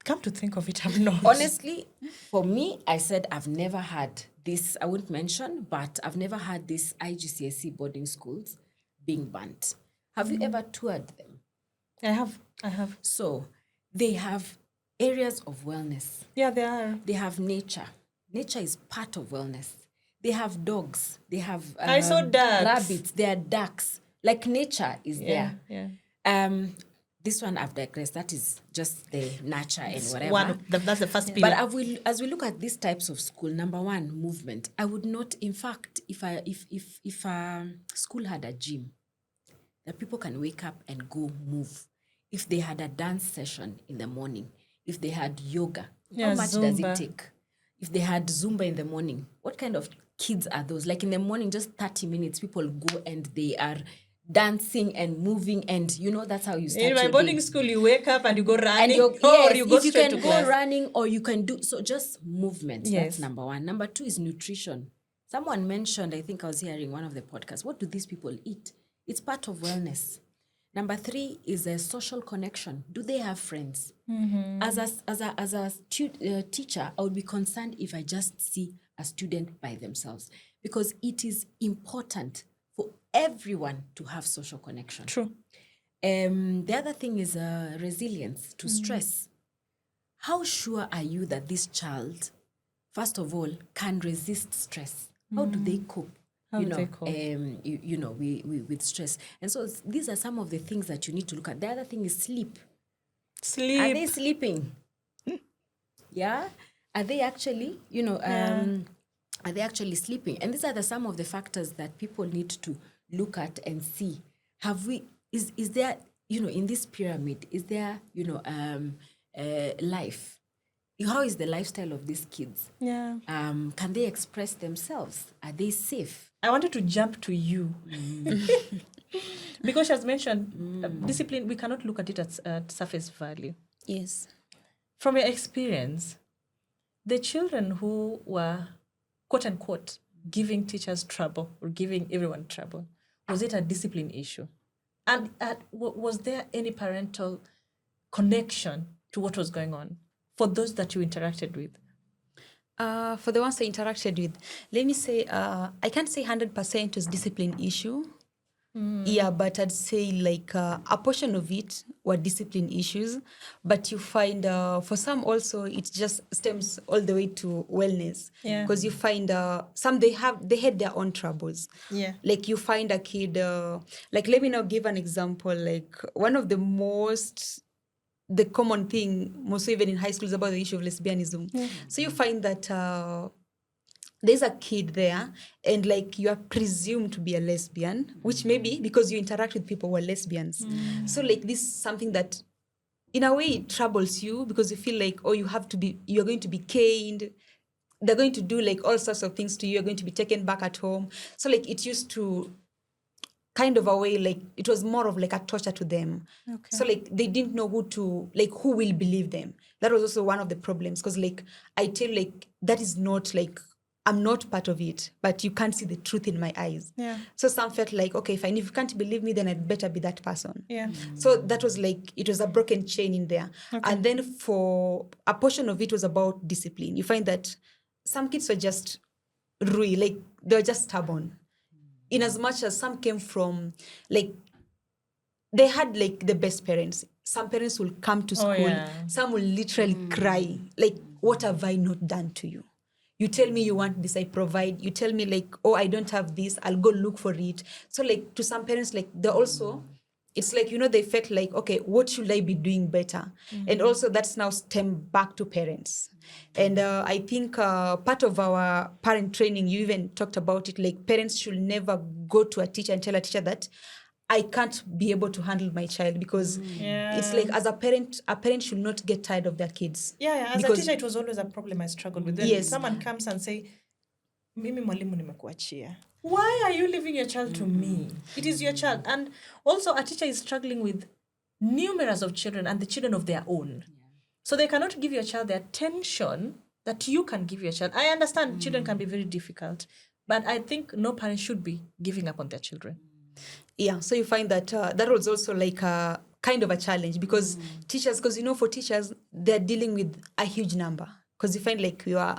Come to think of it, I'm not. Honestly, for me, I said I've never had this, I won't mention, but I've never had these IGCSE boarding schools being burnt. Have you ever toured them? I have. So they have areas of wellness. Yeah, they are. They have nature. Nature is part of wellness. They have dogs. They have I saw ducks. rabbits. There are ducks. Like nature is Yeah. This one I've digressed. That is just the nature and whatever. That's the first pillar. But as we look at these types of school, number one, movement. I would not, in fact, if a school had a gym, that people can wake up and go move. If they had a dance session in the morning, if they had yoga, how much does Zumba. it take? If they had Zumba in the morning, what kind of kids are those? Like in the morning, just 30 minutes, people go and they are dancing and moving, and that's how you start In my your boarding day. school, you wake up and you go And running, or you go if you straight can to go class. running, or you can do so, just movement. Yes. That's number one. Number two is nutrition. Someone mentioned, I think I was hearing one of the podcasts, what do these people eat? It's part of wellness. Number three is a social connection. Do they have friends? As a teacher, I would be concerned if I just see a student by themselves, because it is important for everyone to have social connection. True. The other thing is resilience to stress. how sure are you that this child, first of all, can resist stress? How do they cope? How do they cope? With stress. And so these are some of the things that you need to look at. The other thing is sleep. Sleep. Are they sleeping? Yeah. Are they actually, are they actually sleeping? And these are some of the factors that people need to look at and see. Is there, in this pyramid, is there, life? How is the lifestyle of these kids? Yeah. Can they express themselves? Are they safe? I wanted to jump to you. Because as mentioned, discipline, we cannot look at it at surface value. Yes. From your experience, the children who were, quote unquote, giving teachers trouble or giving everyone trouble, was it a discipline issue? And was there any parental connection to what was going on for those that you interacted with? For the ones I interacted with, let me say, I can't say 100% was discipline issue. Yeah, but I'd say like a portion of it were discipline issues. But you find for some also it just stems all the way to wellness. Yeah. Because you find some they had their own troubles. Yeah. Like you find a kid, like let me now give an example. Like one of the common thing, most even in high school, is about the issue of lesbianism. Yeah. So you find that there's a kid there and like you are presumed to be a lesbian, which maybe because you interact with people who are lesbians. So like this is something that in a way it troubles you because you feel like, oh, you're going to be caned. They're going to do like all sorts of things to you. You're going to be taken back at home. So like it used to kind of a way, like it was more of like a torture to them. Okay. So like they didn't know who will believe them. That was also one of the problems because like I tell like that is not like, I'm not part of it, but you can't see the truth in my eyes. Yeah. So some felt like, okay, fine, if you can't believe me, then I'd better be that person. Yeah. So that was like, it was a broken chain in there. Okay. And then for a portion of it was about discipline. You find that some kids were just rude, like they were just stubborn. In as much as some came from, like, they had like the best parents. Some parents will come to school. Yeah. Some will literally cry. Like, what have I not done to you? You tell me you want this, I provide. You tell me like, oh, I don't have this, I'll go look for it. So like to some parents, like they also, it's like, they felt like, okay, what should I be doing better? And also that's now stemmed back to parents. And I think part of our parent training, you even talked about it, like parents should never go to a teacher and tell a teacher that I can't be able to handle my child because it's like as a parent should not get tired of their kids. Yeah. As a teacher, it was always a problem I struggled with. When someone comes and say, Mimi mwalimu nimekuachia. Why are you leaving your child to me? It is your child. And also a teacher is struggling with numerous of children and the children of their own. So they cannot give your child the attention that you can give your child. I understand children can be very difficult, but I think no parent should be giving up on their children. Yeah, so you find that that was also like a kind of a challenge because teachers, because for teachers, they're dealing with a huge number because you find like you are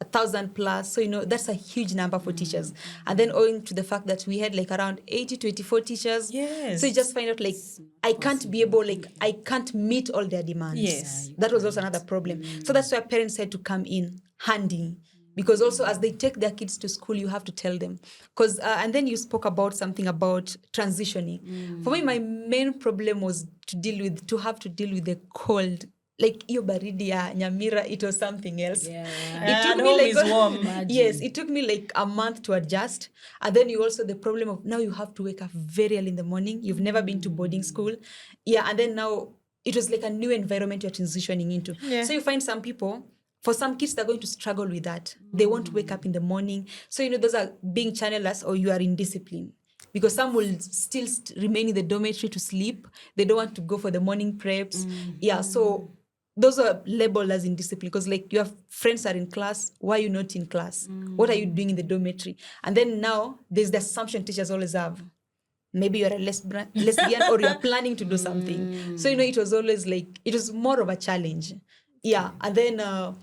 1,000 plus, so that's a huge number for teachers. And then owing to the fact that we had like around 80 to 84 teachers, so you just find out like I can't meet all their demands. Yes, that was also another problem. So that's why parents had to come in handy. Because also as they take their kids to school, you have to tell them. Because and then you spoke about something about transitioning. For me, my main problem was to have to deal with the cold. Like iyo baridi ya Nyamira, it was something else. Yeah. It took me like warm. Yes, it took me like a month to adjust. And then you also the problem of now you have to wake up very early in the morning. You've never been to boarding school. Yeah, and then now it was like a new environment you're transitioning into. Yeah. So you find some people. For some kids, they're going to struggle with that. They won't wake up in the morning. So, those are being channelers or you are in discipline. Because some will still remain in the dormitory to sleep. They don't want to go for the morning preps. Yeah, so those are labeled as in discipline. Because like your friends are in class, why are you not in class? What are you doing in the dormitory? And then now, there's the assumption teachers always have. Maybe you're a lesbian or you're planning to do something. So, it was always like, it was more of a challenge. Yeah, and then...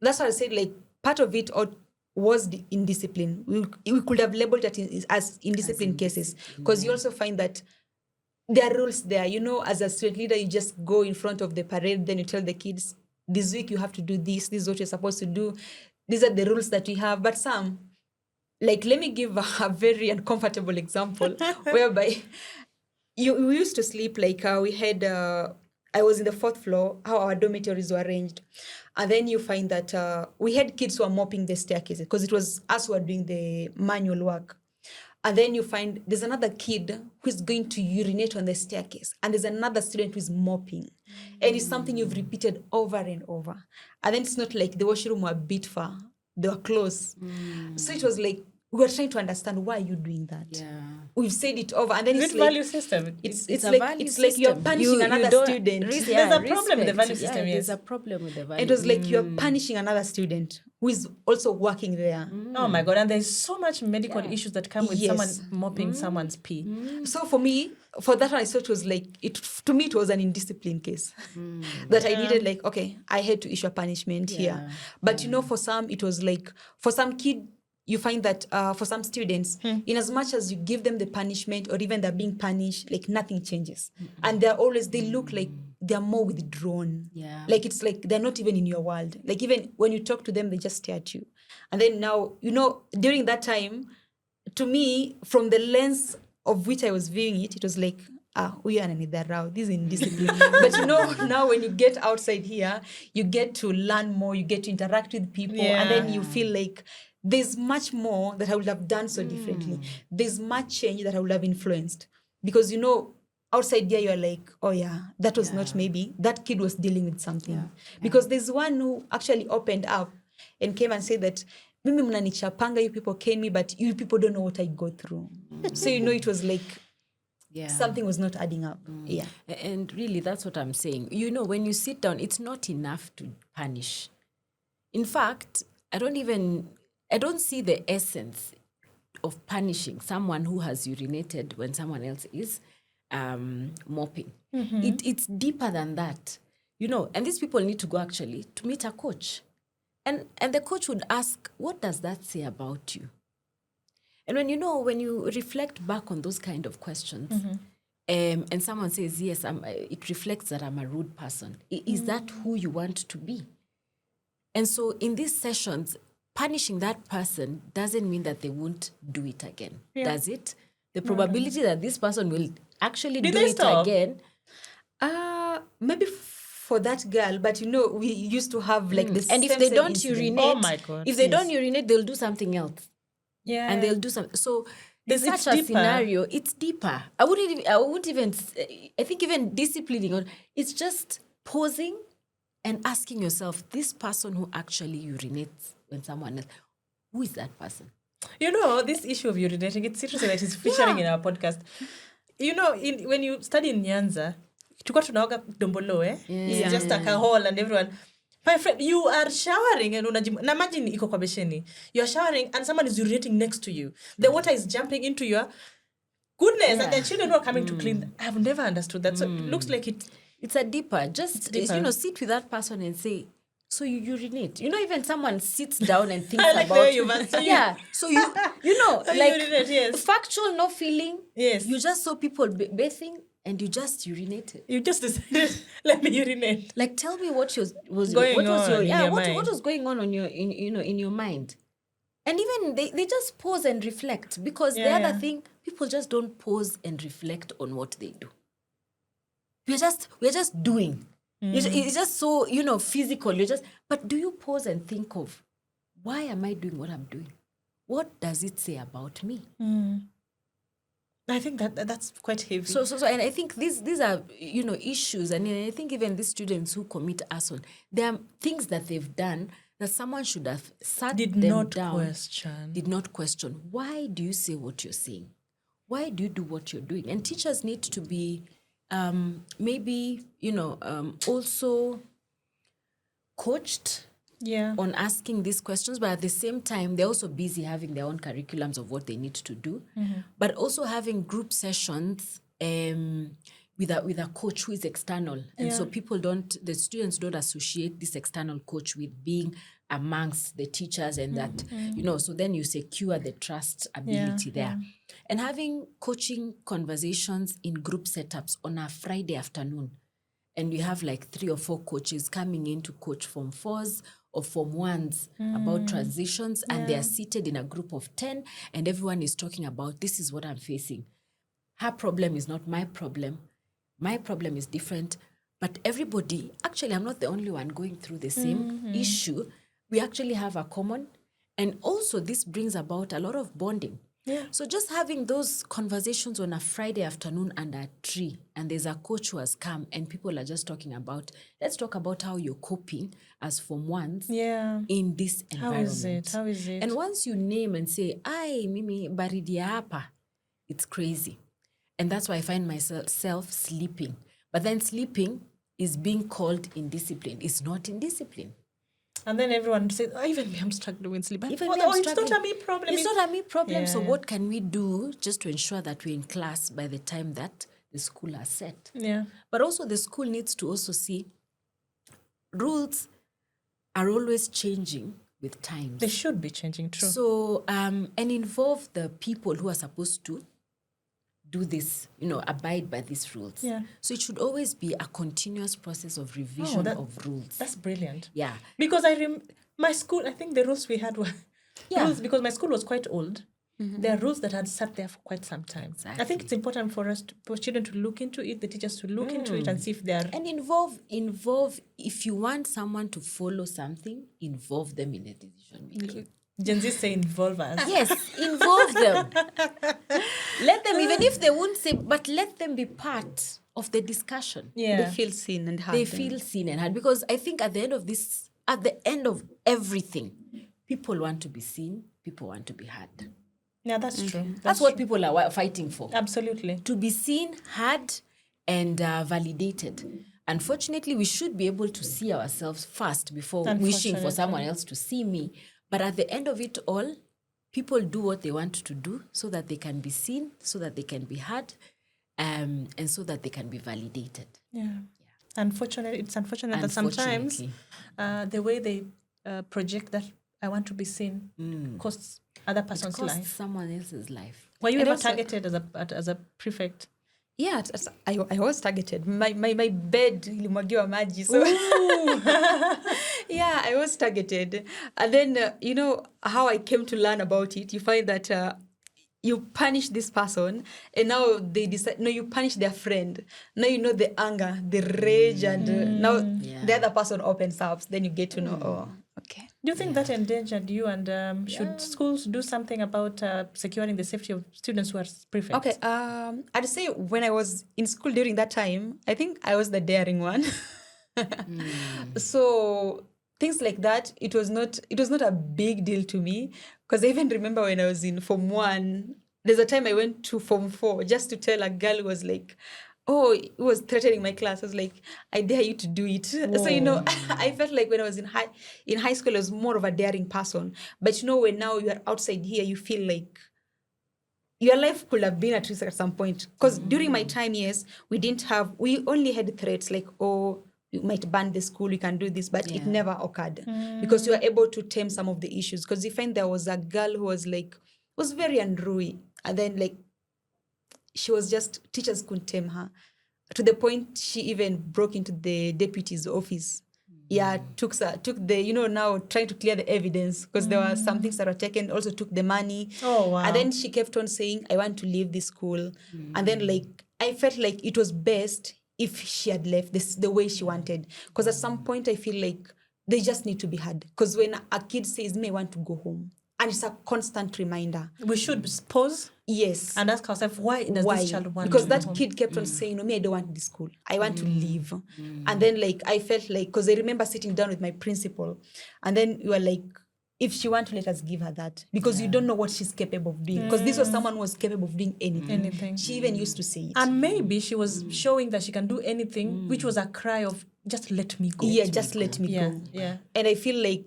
that's why I said, like, part of it was indiscipline. We could have labeled it as indiscipline cases because you also find that there are rules there. As a student leader, you just go in front of the parade, then you tell the kids, this week you have to do this. This is what you're supposed to do. These are the rules that we have. But some, let me give a very uncomfortable example whereby we used to sleep we had, I was in the 4th floor, how our dormitories were arranged. And then you find that we had kids who were mopping the staircases because it was us who were doing the manual work. And then you find there's another kid who's going to urinate on the staircase. And there's another student who's mopping. And it's something you've repeated over and over. And then it's not like the washroom were bit far. They were close. So it was like, we were trying to understand, why are you doing that? Yeah. We've said it over. And then Good it's like, value system. it's a like value it's like you're system. punishing another student. There's a problem with the value system, yes. There's a problem with the value. It was like you're punishing another student who is also working there. Oh my God. And there's so much medical issues that come with Yes. someone mopping someone's pee. So for me, for that one, I thought it was like, to me, it was an indiscipline case. That I needed okay, I had to issue a punishment here. But for some, it was like, for some kid, you find that for some students, in as much as you give them the punishment or even they're being punished, nothing changes. And they look like they're more withdrawn. Yeah. It's like they're not even in your world. Even when you talk to them, they just stare at you. And then now, during that time, to me, from the lens of which I was viewing it, it was like, we are in the row. This is indiscipline. But now when you get outside here, you get to learn more, you get to interact with people, and then you feel like there's much more that I would have done so differently. There's much change that I would have influenced. Because, outside there, you're like, oh yeah, that was not maybe, that kid was dealing with something. Yeah. Because there's one who actually opened up and came and said that, mimi mnanichapanga, you people cane me, but you people don't know what I go through. So, it was like, something was not adding up. Yeah. And really, that's what I'm saying. When you sit down, it's not enough to punish. In fact, I don't see the essence of punishing someone who has urinated when someone else is mopping. It's deeper than that. And these people need to go actually to meet a coach. And the coach would ask, what does that say about you? And when you reflect back on those kind of questions, and someone says, yes, it reflects that I'm a rude person. Is that who you want to be? And so in these sessions, punishing that person doesn't mean that they won't do it again. Does it? The probability that this person will actually do it again. Maybe for that girl, but we used to have this. And if they don't urinate, oh my God, if they don't urinate, they'll do something else. Yeah. And they'll do something. So in It's such a deeper. scenario, it's deeper. I wouldn't even, I think even disciplining, it's just pausing and asking yourself, this person who actually urinates when someone else, who is that person? This issue of urinating, it's interesting that it's featuring in our podcast. When you study in Nyanza, tulikuwa tunaoga dombolo, It's just like a hole and everyone. My friend, you are showering and imagine iko kwa besheni. You are showering and someone is urinating next to you. The water is jumping into your goodness and the children who are coming to clean. I've never understood that. So it looks like it's a deeper. Just deeper. Sit with that person and say, so you urinate. Even someone sits down and thinks I like the about way you've answered. Yeah. So you urinate, yes. factual, no feeling. Yes. You just saw people bathing and you just urinated. You just decided, let me urinate. Tell me what was going what was on your in your mind. what was going on in your mind. And even they just pause and reflect, because the other thing, people just don't pause and reflect on what they do. We're just doing. It's just so, physical. But do you pause and think of, why am I doing what I'm doing? What does it say about me? I think that's quite heavy. So and I think these are, issues. And I think even these students who commit arson, there are things that they've done that someone should have sat Did them not down. question. Did not question. Why do you say what you're saying? Why do you do what you're doing? And teachers need to be also coached on asking these questions, but at the same time, they're also busy having their own curriculums of what they need to do, but also having group sessions with with a coach who is external. And so the students don't associate this external coach with being amongst the teachers and that, so then you secure the trust ability there. And having coaching conversations in group setups on a Friday afternoon, and we have like 3 or 4 coaches coming in to coach Form 4s or Form 1s about transitions, and they are seated in a group of 10, and everyone is talking about, this is what I'm facing. Her problem is not my problem. My problem is different. But everybody, actually, I'm not the only one going through the same issue. We actually have a common. And also, this brings about a lot of bonding. Yeah. So just having those conversations on a Friday afternoon under a tree, and there's a coach who has come, and people are just talking about, let's talk about how you're coping as Form 1s in this environment. How is it? And once you name and say, "Ai, mimi baridi ya hapa," it's crazy. And that's why I find myself sleeping. But then sleeping is being called indiscipline. It's not indiscipline. And then everyone says, even me, I'm struggling with sleep. Even me, I'm it's not a me problem. It's not a me problem. So Yeah. what can we do just to ensure that we're in class by the time that the school has set? Yeah. But also the school needs to also see rules are always changing with times. They should be changing, true. So, and involve the people who are supposed to do this, abide by these rules. Yeah. So it should always be a continuous process of revision of rules. That's brilliant. Yeah. Because my school, I think the rules we had were rules, because my school was quite old. There are rules that had sat there for quite some time. Exactly. I think it's important for children to look into it, the teachers to look into it and see if they are... And involve, if you want someone to follow something, involve them in the decision making. Gen Z say involve us. Yes, involve them. Let them, even if they won't say, but let them be part of the discussion. Yeah. They feel seen and heard. They feel seen and heard. Because I think at the end of everything, people want to be seen, people want to be heard. Yeah, that's true. That's what people are fighting for. Absolutely. To be seen, heard, and validated. Unfortunately, we should be able to see ourselves first before wishing for someone else to see me. But at the end of it all, people do what they want to do so that they can be seen, so that they can be heard, and so that they can be validated. Yeah. It's unfortunate that sometimes the way they project that I want to be seen costs other person's life. Someone else's life. Were you ever targeted as a prefect? Yeah, I was targeted. My bed ilimwagiwa maji. So yeah, I was targeted. And then, how I came to learn about it, you find that you punish this person, and now they decide, no, you punish their friend. Now you know the anger, the rage, and now the other person opens up. Then you get to know, oh, okay. Do you think that endangered you, and should schools do something about securing the safety of students who are prefects? Okay, I'd say when I was in school during that time, I think I was the daring one. So things like that, it was not a big deal to me, because I even remember when I was in Form 1, there's a time I went to Form 4 just to tell a girl who was like, oh, it was threatening my class. I was like, I dare you to do it. Whoa. So, I felt like when I was in high school, I was more of a daring person. But when now you are outside here, you feel like your life could have been at risk at some point. Because during my time, yes, we only had threats like, oh, you might ban the school, you can do this, but it never occurred. Because you were able to tame some of the issues. Because you find there was a girl who was very unruly. And then she was just, teachers couldn't tame her. To the point she even broke into the deputy's office. Yeah, took the, now trying to clear the evidence, because there were some things that were taken, also took the money. Oh, wow. And then she kept on saying, I want to leave this school. And then I felt like it was best if she had left this the way she wanted. Because at some point I feel like they just need to be heard. Because when a kid says, I want to go home, and it's a constant reminder. We should pause. Yes. And ask ourselves, why does this child want because to that go home? kid kept on saying, I don't want this school. I want to leave. And then I felt like, because I remember sitting down with my principal, and then you were like, if she wants to, let us give her that. Because you don't know what she's capable of doing. Because this was someone who was capable of doing anything. She even used to say it. And maybe she was showing that she can do anything, which was a cry of, just let me go. Yeah, just let me go. Yeah. And I feel like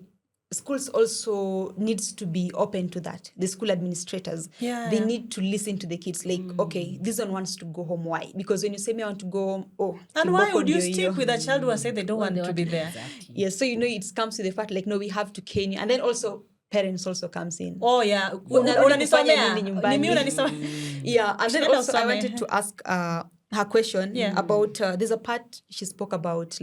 schools also needs to be open to that. The school administrators, they need to listen to the kids. Like, okay, this one wants to go home. Why? Because when you say me I want to go home, and why kiboko would you ndio hiyo. stick with a child who has said they don't want to be there? Exactly. Yeah, so it comes to the fact like, no, we have to cane you. And then also parents also comes in. Oh yeah, Unanisomea nini nyumbani? Nimi unanisomea. Yeah, and then Shida also I usome. wanted to ask her question about there's a part she spoke about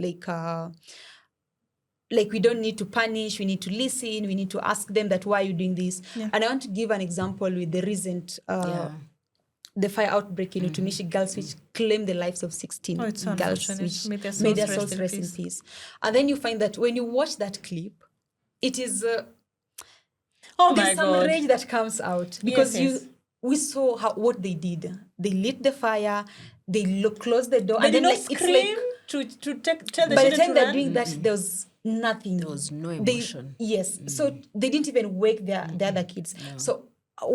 like we don't need to punish, we need to listen, we need to ask them that why are you doing this. And I want to give an example with the recent the fire outbreak in Utumishi girls, which claimed the lives of 16 girls, which made their souls rest in peace. And then you find that when you watch that clip, it is there's some rage that comes out because we saw what they did. They lit the fire, they closed the door, they and did then not scream to tell the by children the time to they're run? doing that, there was nothing. There was no emotion. So they didn't even wake the other kids. No. So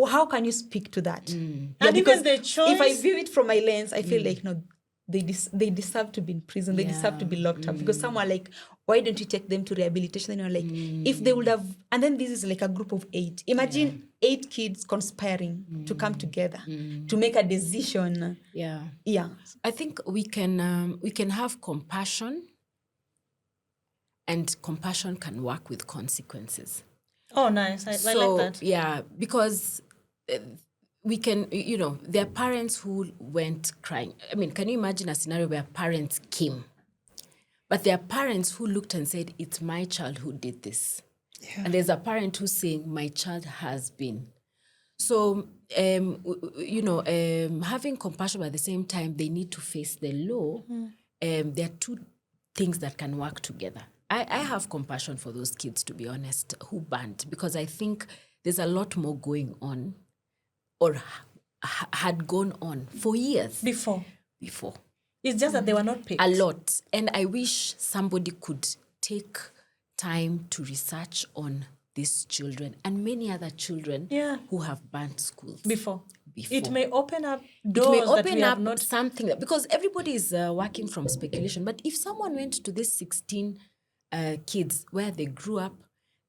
how can you speak to that? And even the choice. If I view it from my lens, I feel like no, they deserve to be in prison. They deserve to be locked up because some are like, why don't you take them to rehabilitation? And you're like, if they would have, and then this is like a group of 8. Imagine 8 kids conspiring to come together to make a decision. Yeah. I think we can have compassion, and compassion can work with consequences. Oh, nice. I like that. Yeah, because we can, there are parents who went crying. I mean, can you imagine a scenario where parents came, but there are parents who looked and said, it's my child who did this. Yeah. And there's a parent who's saying, my child has been. So, having compassion, but at the same time, they need to face the law. There are 2 things that can work together. I have compassion for those kids, to be honest, who burned, because I think there's a lot more going on or had gone on for years. Before. It's just that they were not picked. A lot. And I wish somebody could take time to research on these children and many other children who have burnt schools. Before. It may open up doors that we have not... something, because everybody is working from speculation. But if someone went to these 16 kids where they grew up,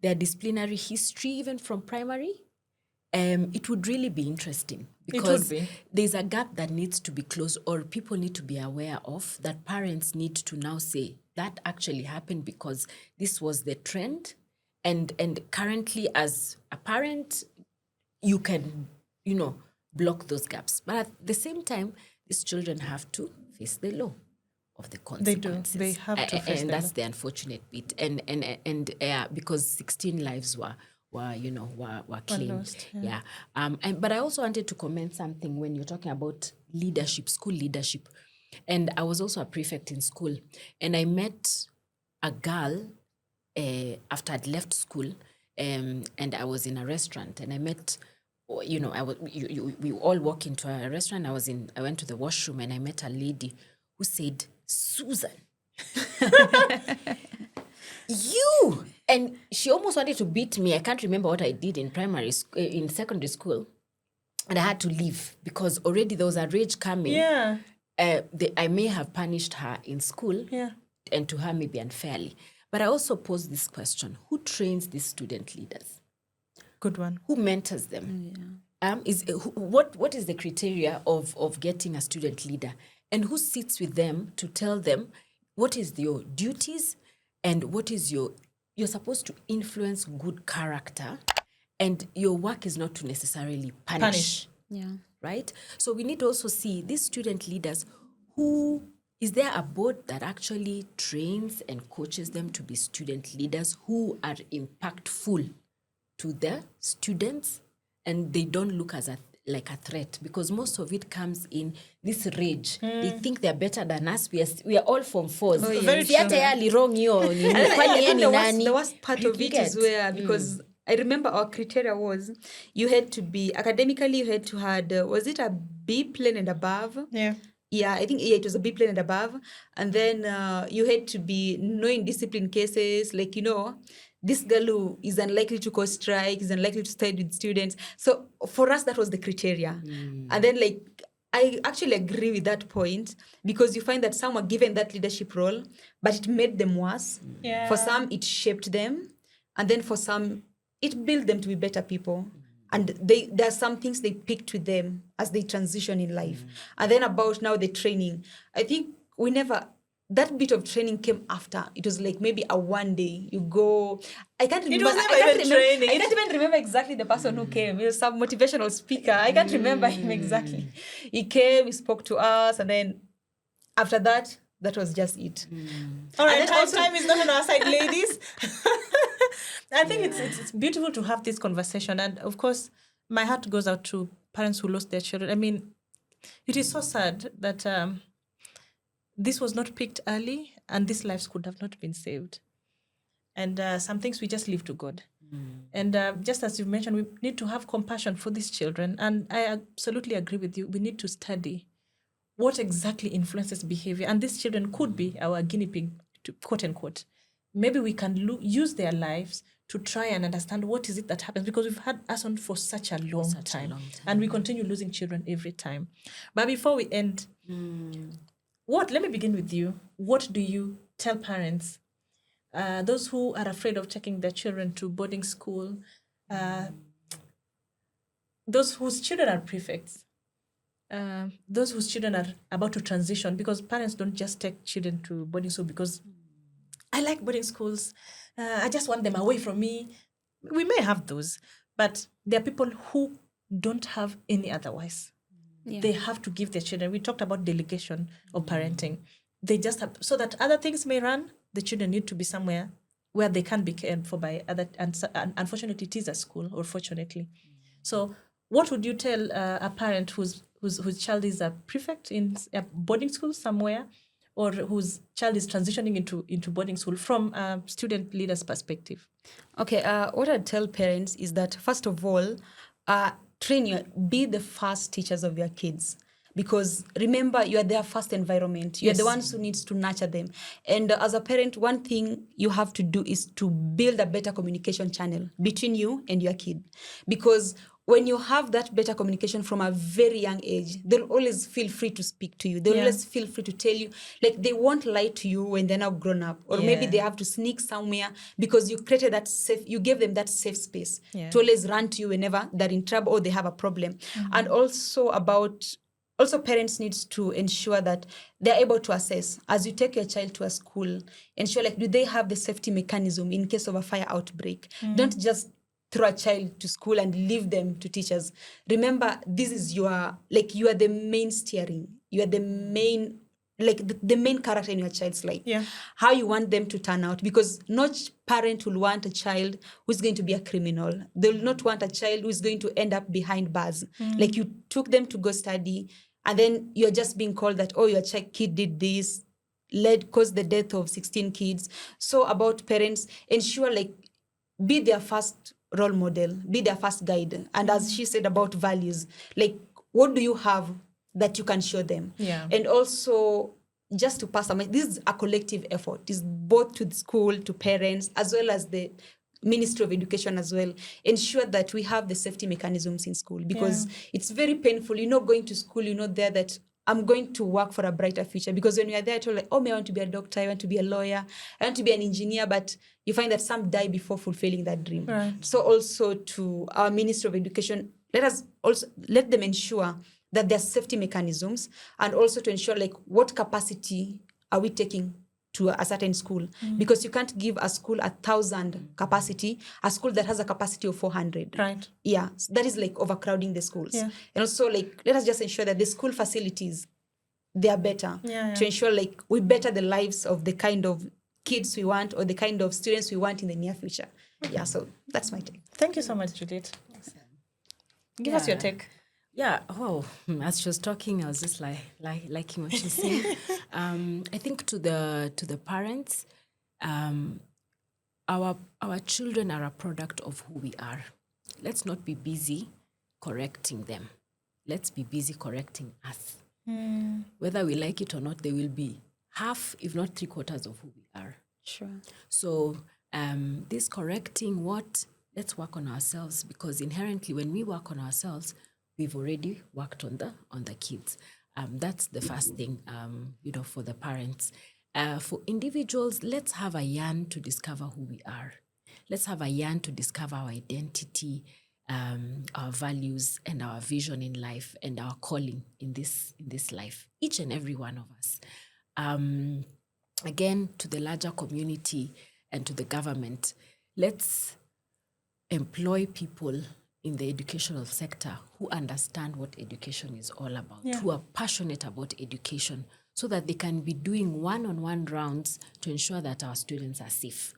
their disciplinary history, even from primary, it would really be interesting, because there's a gap that needs to be closed, or people need to be aware of, that parents need to now say that actually happened because this was the trend. And currently, as a parent, you can, block those gaps. But at the same time, these children have to face the law of the consequences. They have to face the law. And that's the unfortunate bit. And because 16 lives were claimed. Lost, But I also wanted to comment something when you're talking about leadership, school leadership. And I was also a prefect in school. And I met a girl after I'd left school, and I was in a restaurant, and I met, we all walk into a restaurant. I went to the washroom, and I met a lady who said, Susan, you, and she almost wanted to beat me. I can't remember what I did in secondary school, and I had to leave because already there was a rage coming. Yeah. I may have punished her in school, and to her maybe unfairly. But I also pose this question: who trains these student leaders? Good one. Who mentors them? What is the criteria of getting a student leader, and who sits with them to tell them what is your duties and what is you're supposed to influence good character, and your work is not to necessarily punish. Yeah. Right? So we need to also see these student leaders. Who is there a board that actually trains and coaches them to be student leaders who are impactful to their students, and they don't look as like a threat, because most of it comes in this rage. They think they're better than us. We are all Form 4s. Oh, yeah. Very true. The worst part of it is where, because I remember our criteria was you had to be academically, you had to had was it a B plane and above? Yeah, I think it was a B plane and above. And then you had to be knowing discipline cases, like, this girl who is unlikely to cause strike, is unlikely to study with students. So for us, that was the criteria. And then, I actually agree with that point, because you find that some were given that leadership role, but it made them worse. Yeah. For some, it shaped them. And then for some, it built them to be better people. And there are some things they pick to them as they transition in life. And then about now the training, I think that bit of training came after. It was like maybe a one day you go. I can't remember. was never even training. I can't even remember exactly the person who came. He was some motivational speaker. I can't remember him exactly. He came, he spoke to us, and then after that was just it. All right, And then time is not on our side, ladies. I think it's beautiful to have this conversation. And of course, my heart goes out to parents who lost their children. I mean, it is so sad that this was not picked early and these lives could have not been saved. And some things we just leave to God. And just as you mentioned, we need to have compassion for these children. And I absolutely agree with you. We need to study what exactly influences behavior. And these children could be our guinea pig, quote unquote. Maybe we can use their lives to try and understand what is it that happens, because we've had arson for such a long time. And we continue losing children every time. But before we end, let me begin with you. What do you tell parents, those who are afraid of taking their children to boarding school, those whose children are prefects, those whose children are about to transition, because parents don't just take children to boarding school because I like boarding schools, I just want them away from me. We may have those, but there are people who don't have any otherwise. Yeah. They have to give their children. We talked about delegation of parenting. They just have, so that other things may run, the children need to be somewhere where they can be cared for by other, and unfortunately it is a school, or fortunately. So what would you tell a parent whose child is a prefect in a boarding school somewhere, or whose child is transitioning into boarding school, from a student leader's perspective? Okay, what I'd tell parents is that, first of all, be the first teachers of your kids. Because remember, you are their first environment. You're the ones who needs to nurture them. And as a parent, one thing you have to do is to build a better communication channel between you and your kid. Because when you have that better communication from a very young age, they'll always feel free to speak to you. They'll always feel free to tell you. Like, they won't lie to you when they're now grown up. Or maybe they have to sneak somewhere, because you created you gave them that safe space to always run to you whenever they're in trouble or they have a problem. And also, parents need to ensure that they're able to assess, as you take your child to a school, ensure, like, do they have the safety mechanism in case of a fire outbreak? Don't just throw a child to school and leave them to teachers. Remember, this is you are the main steering. You are the main, the main character in your child's life. Yeah. How you want them to turn out, because not parent will want a child who's going to be a criminal. They will not want a child who's going to end up behind bars. Like, you took them to go study, and then you're just being called that, oh, your kid did this, caused the death of 16 kids. So about parents, ensure, be their first role model, be their first guide. And as she said about values, what do you have that you can show them? Yeah. And also, just to pass them, this is a collective effort. It's both to the school, to parents, as well as the Ministry of Education as well. Ensure that we have the safety mechanisms in school, because it's very painful. You're not going to school, you're not there that I'm going to work for a brighter future. Because when you're there, you're like, oh, I want to be a doctor, I want to be a lawyer, I want to be an engineer, but you find that some die before fulfilling that dream. Right. So also, to our Ministry of Education, let them ensure that there's safety mechanisms, and also to ensure, what capacity are we taking to a certain school, because you can't give a school 1,000 capacity, a school that has a capacity of 400. Right. Yeah, so that is overcrowding the schools. Yeah. And also, let us just ensure that the school facilities, they are better, to ensure we better the lives of the kind of kids we want, or the kind of students we want in the near future. Yeah, so that's my take. Thank you so much, Judith. Awesome. Give us your take. Yeah, as she was talking, I was just liking what she's saying. I think to the parents, our children are a product of who we are. Let's not be busy correcting them. Let's be busy correcting us. Whether we like it or not, they will be half, if not 3/4 of who we are. Sure. So this correcting let's work on ourselves, because inherently when we work on ourselves, we've already worked on the kids. That's the first thing, for the parents. For individuals, let's have a yearn to discover who we are. let's have a yarn to discover our identity, our values, and our vision in life, and our calling in this life, each and every one of us. Again, to the larger community and to the government, let's employ people in the educational sector who understand what education is all about, who are passionate about education, so that they can be doing one-on-one rounds to ensure that our students are safe.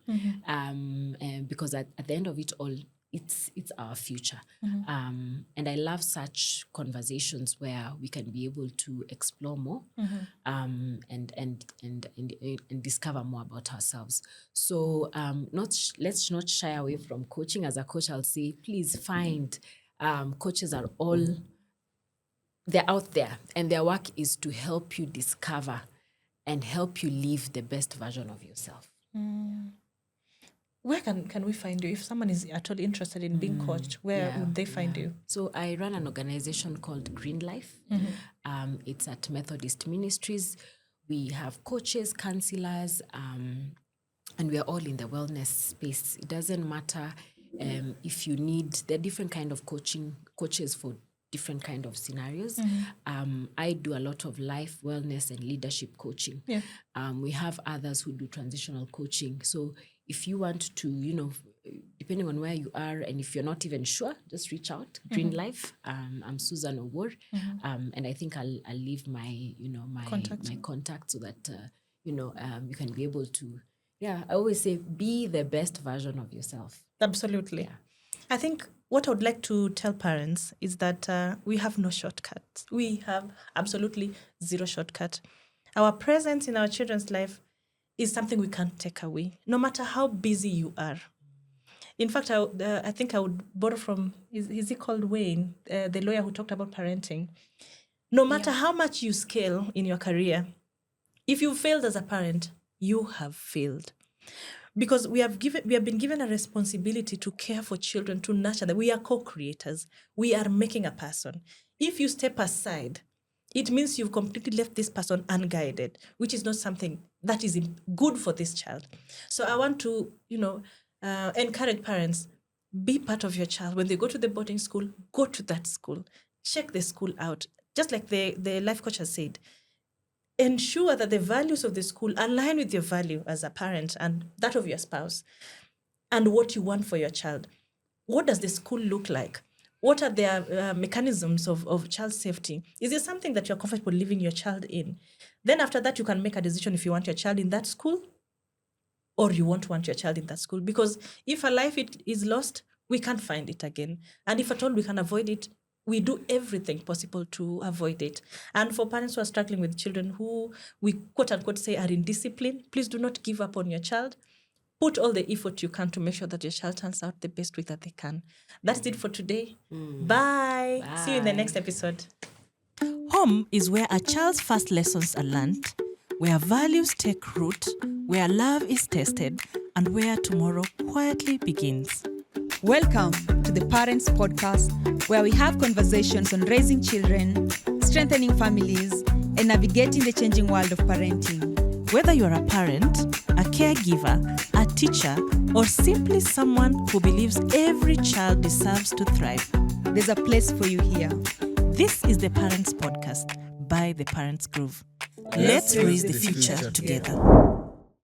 Because at the end of it all, it's our future. And I love such conversations where we can be able to explore more and discover more about ourselves. So let's not shy away from coaching. As a coach, I'll say, please find coaches are all, they're out there, and their work is to help you discover and help you live the best version of yourself. Where can we find you? If someone is at all interested in being coached, where would they find you? So I run an organization called Green Life. It's at Methodist Ministries. We have coaches, counselors, and we are all in the wellness space. It doesn't matter if you need, there are different kind of coaches for different kind of scenarios. I do a lot of life, wellness, and leadership coaching. We have others who do transitional coaching. So if you want to, depending on where you are, and if you're not even sure, just reach out. Green Life. I'm Susan Obor, and I think I'll leave my contact so that you can be able to. I always say, be the best version of yourself. Absolutely. I think what I would like to tell parents is that we have no shortcuts. We have absolutely zero shortcut. Our presence in our children's life is something we can't take away, no matter how busy you are. In fact, I think I would borrow from, is he called Wayne, the lawyer who talked about parenting. No matter how much you scale in your career, if you failed as a parent, you have failed. Because we have been given a responsibility to care for children, to nurture them. We are co-creators. We are making a person. If you step aside, it means you've completely left this person unguided, which is not something that is good for this child. So I want to, encourage parents, be part of your child. When they go to the boarding school, go to that school. Check the school out. Just like the life coach has said, ensure that the values of the school align with your value as a parent and that of your spouse and what you want for your child. What does the school look like? What are their mechanisms of child safety? Is it something that you're comfortable leaving your child in? Then after that, you can make a decision if you want your child in that school or you won't want your child in that school. Because if a life is lost, we can't find it again. And if at all we can avoid it, we do everything possible to avoid it. And for parents who are struggling with children who we quote unquote say are in discipline, please do not give up on your child. Put all the effort you can to make sure that your child turns out the best way that they can. That's it for today. Bye. See you in the next episode. Home is where a child's first lessons are learned, where values take root, where love is tested, and where tomorrow quietly begins. Welcome to the Parents Podcast, where we have conversations on raising children, strengthening families, and navigating the changing world of parenting. Whether you're a parent, a caregiver, a teacher, or simply someone who believes every child deserves to thrive, there's a place for you here. This is the Parents Podcast by the Parents Groove. Let's raise the future together.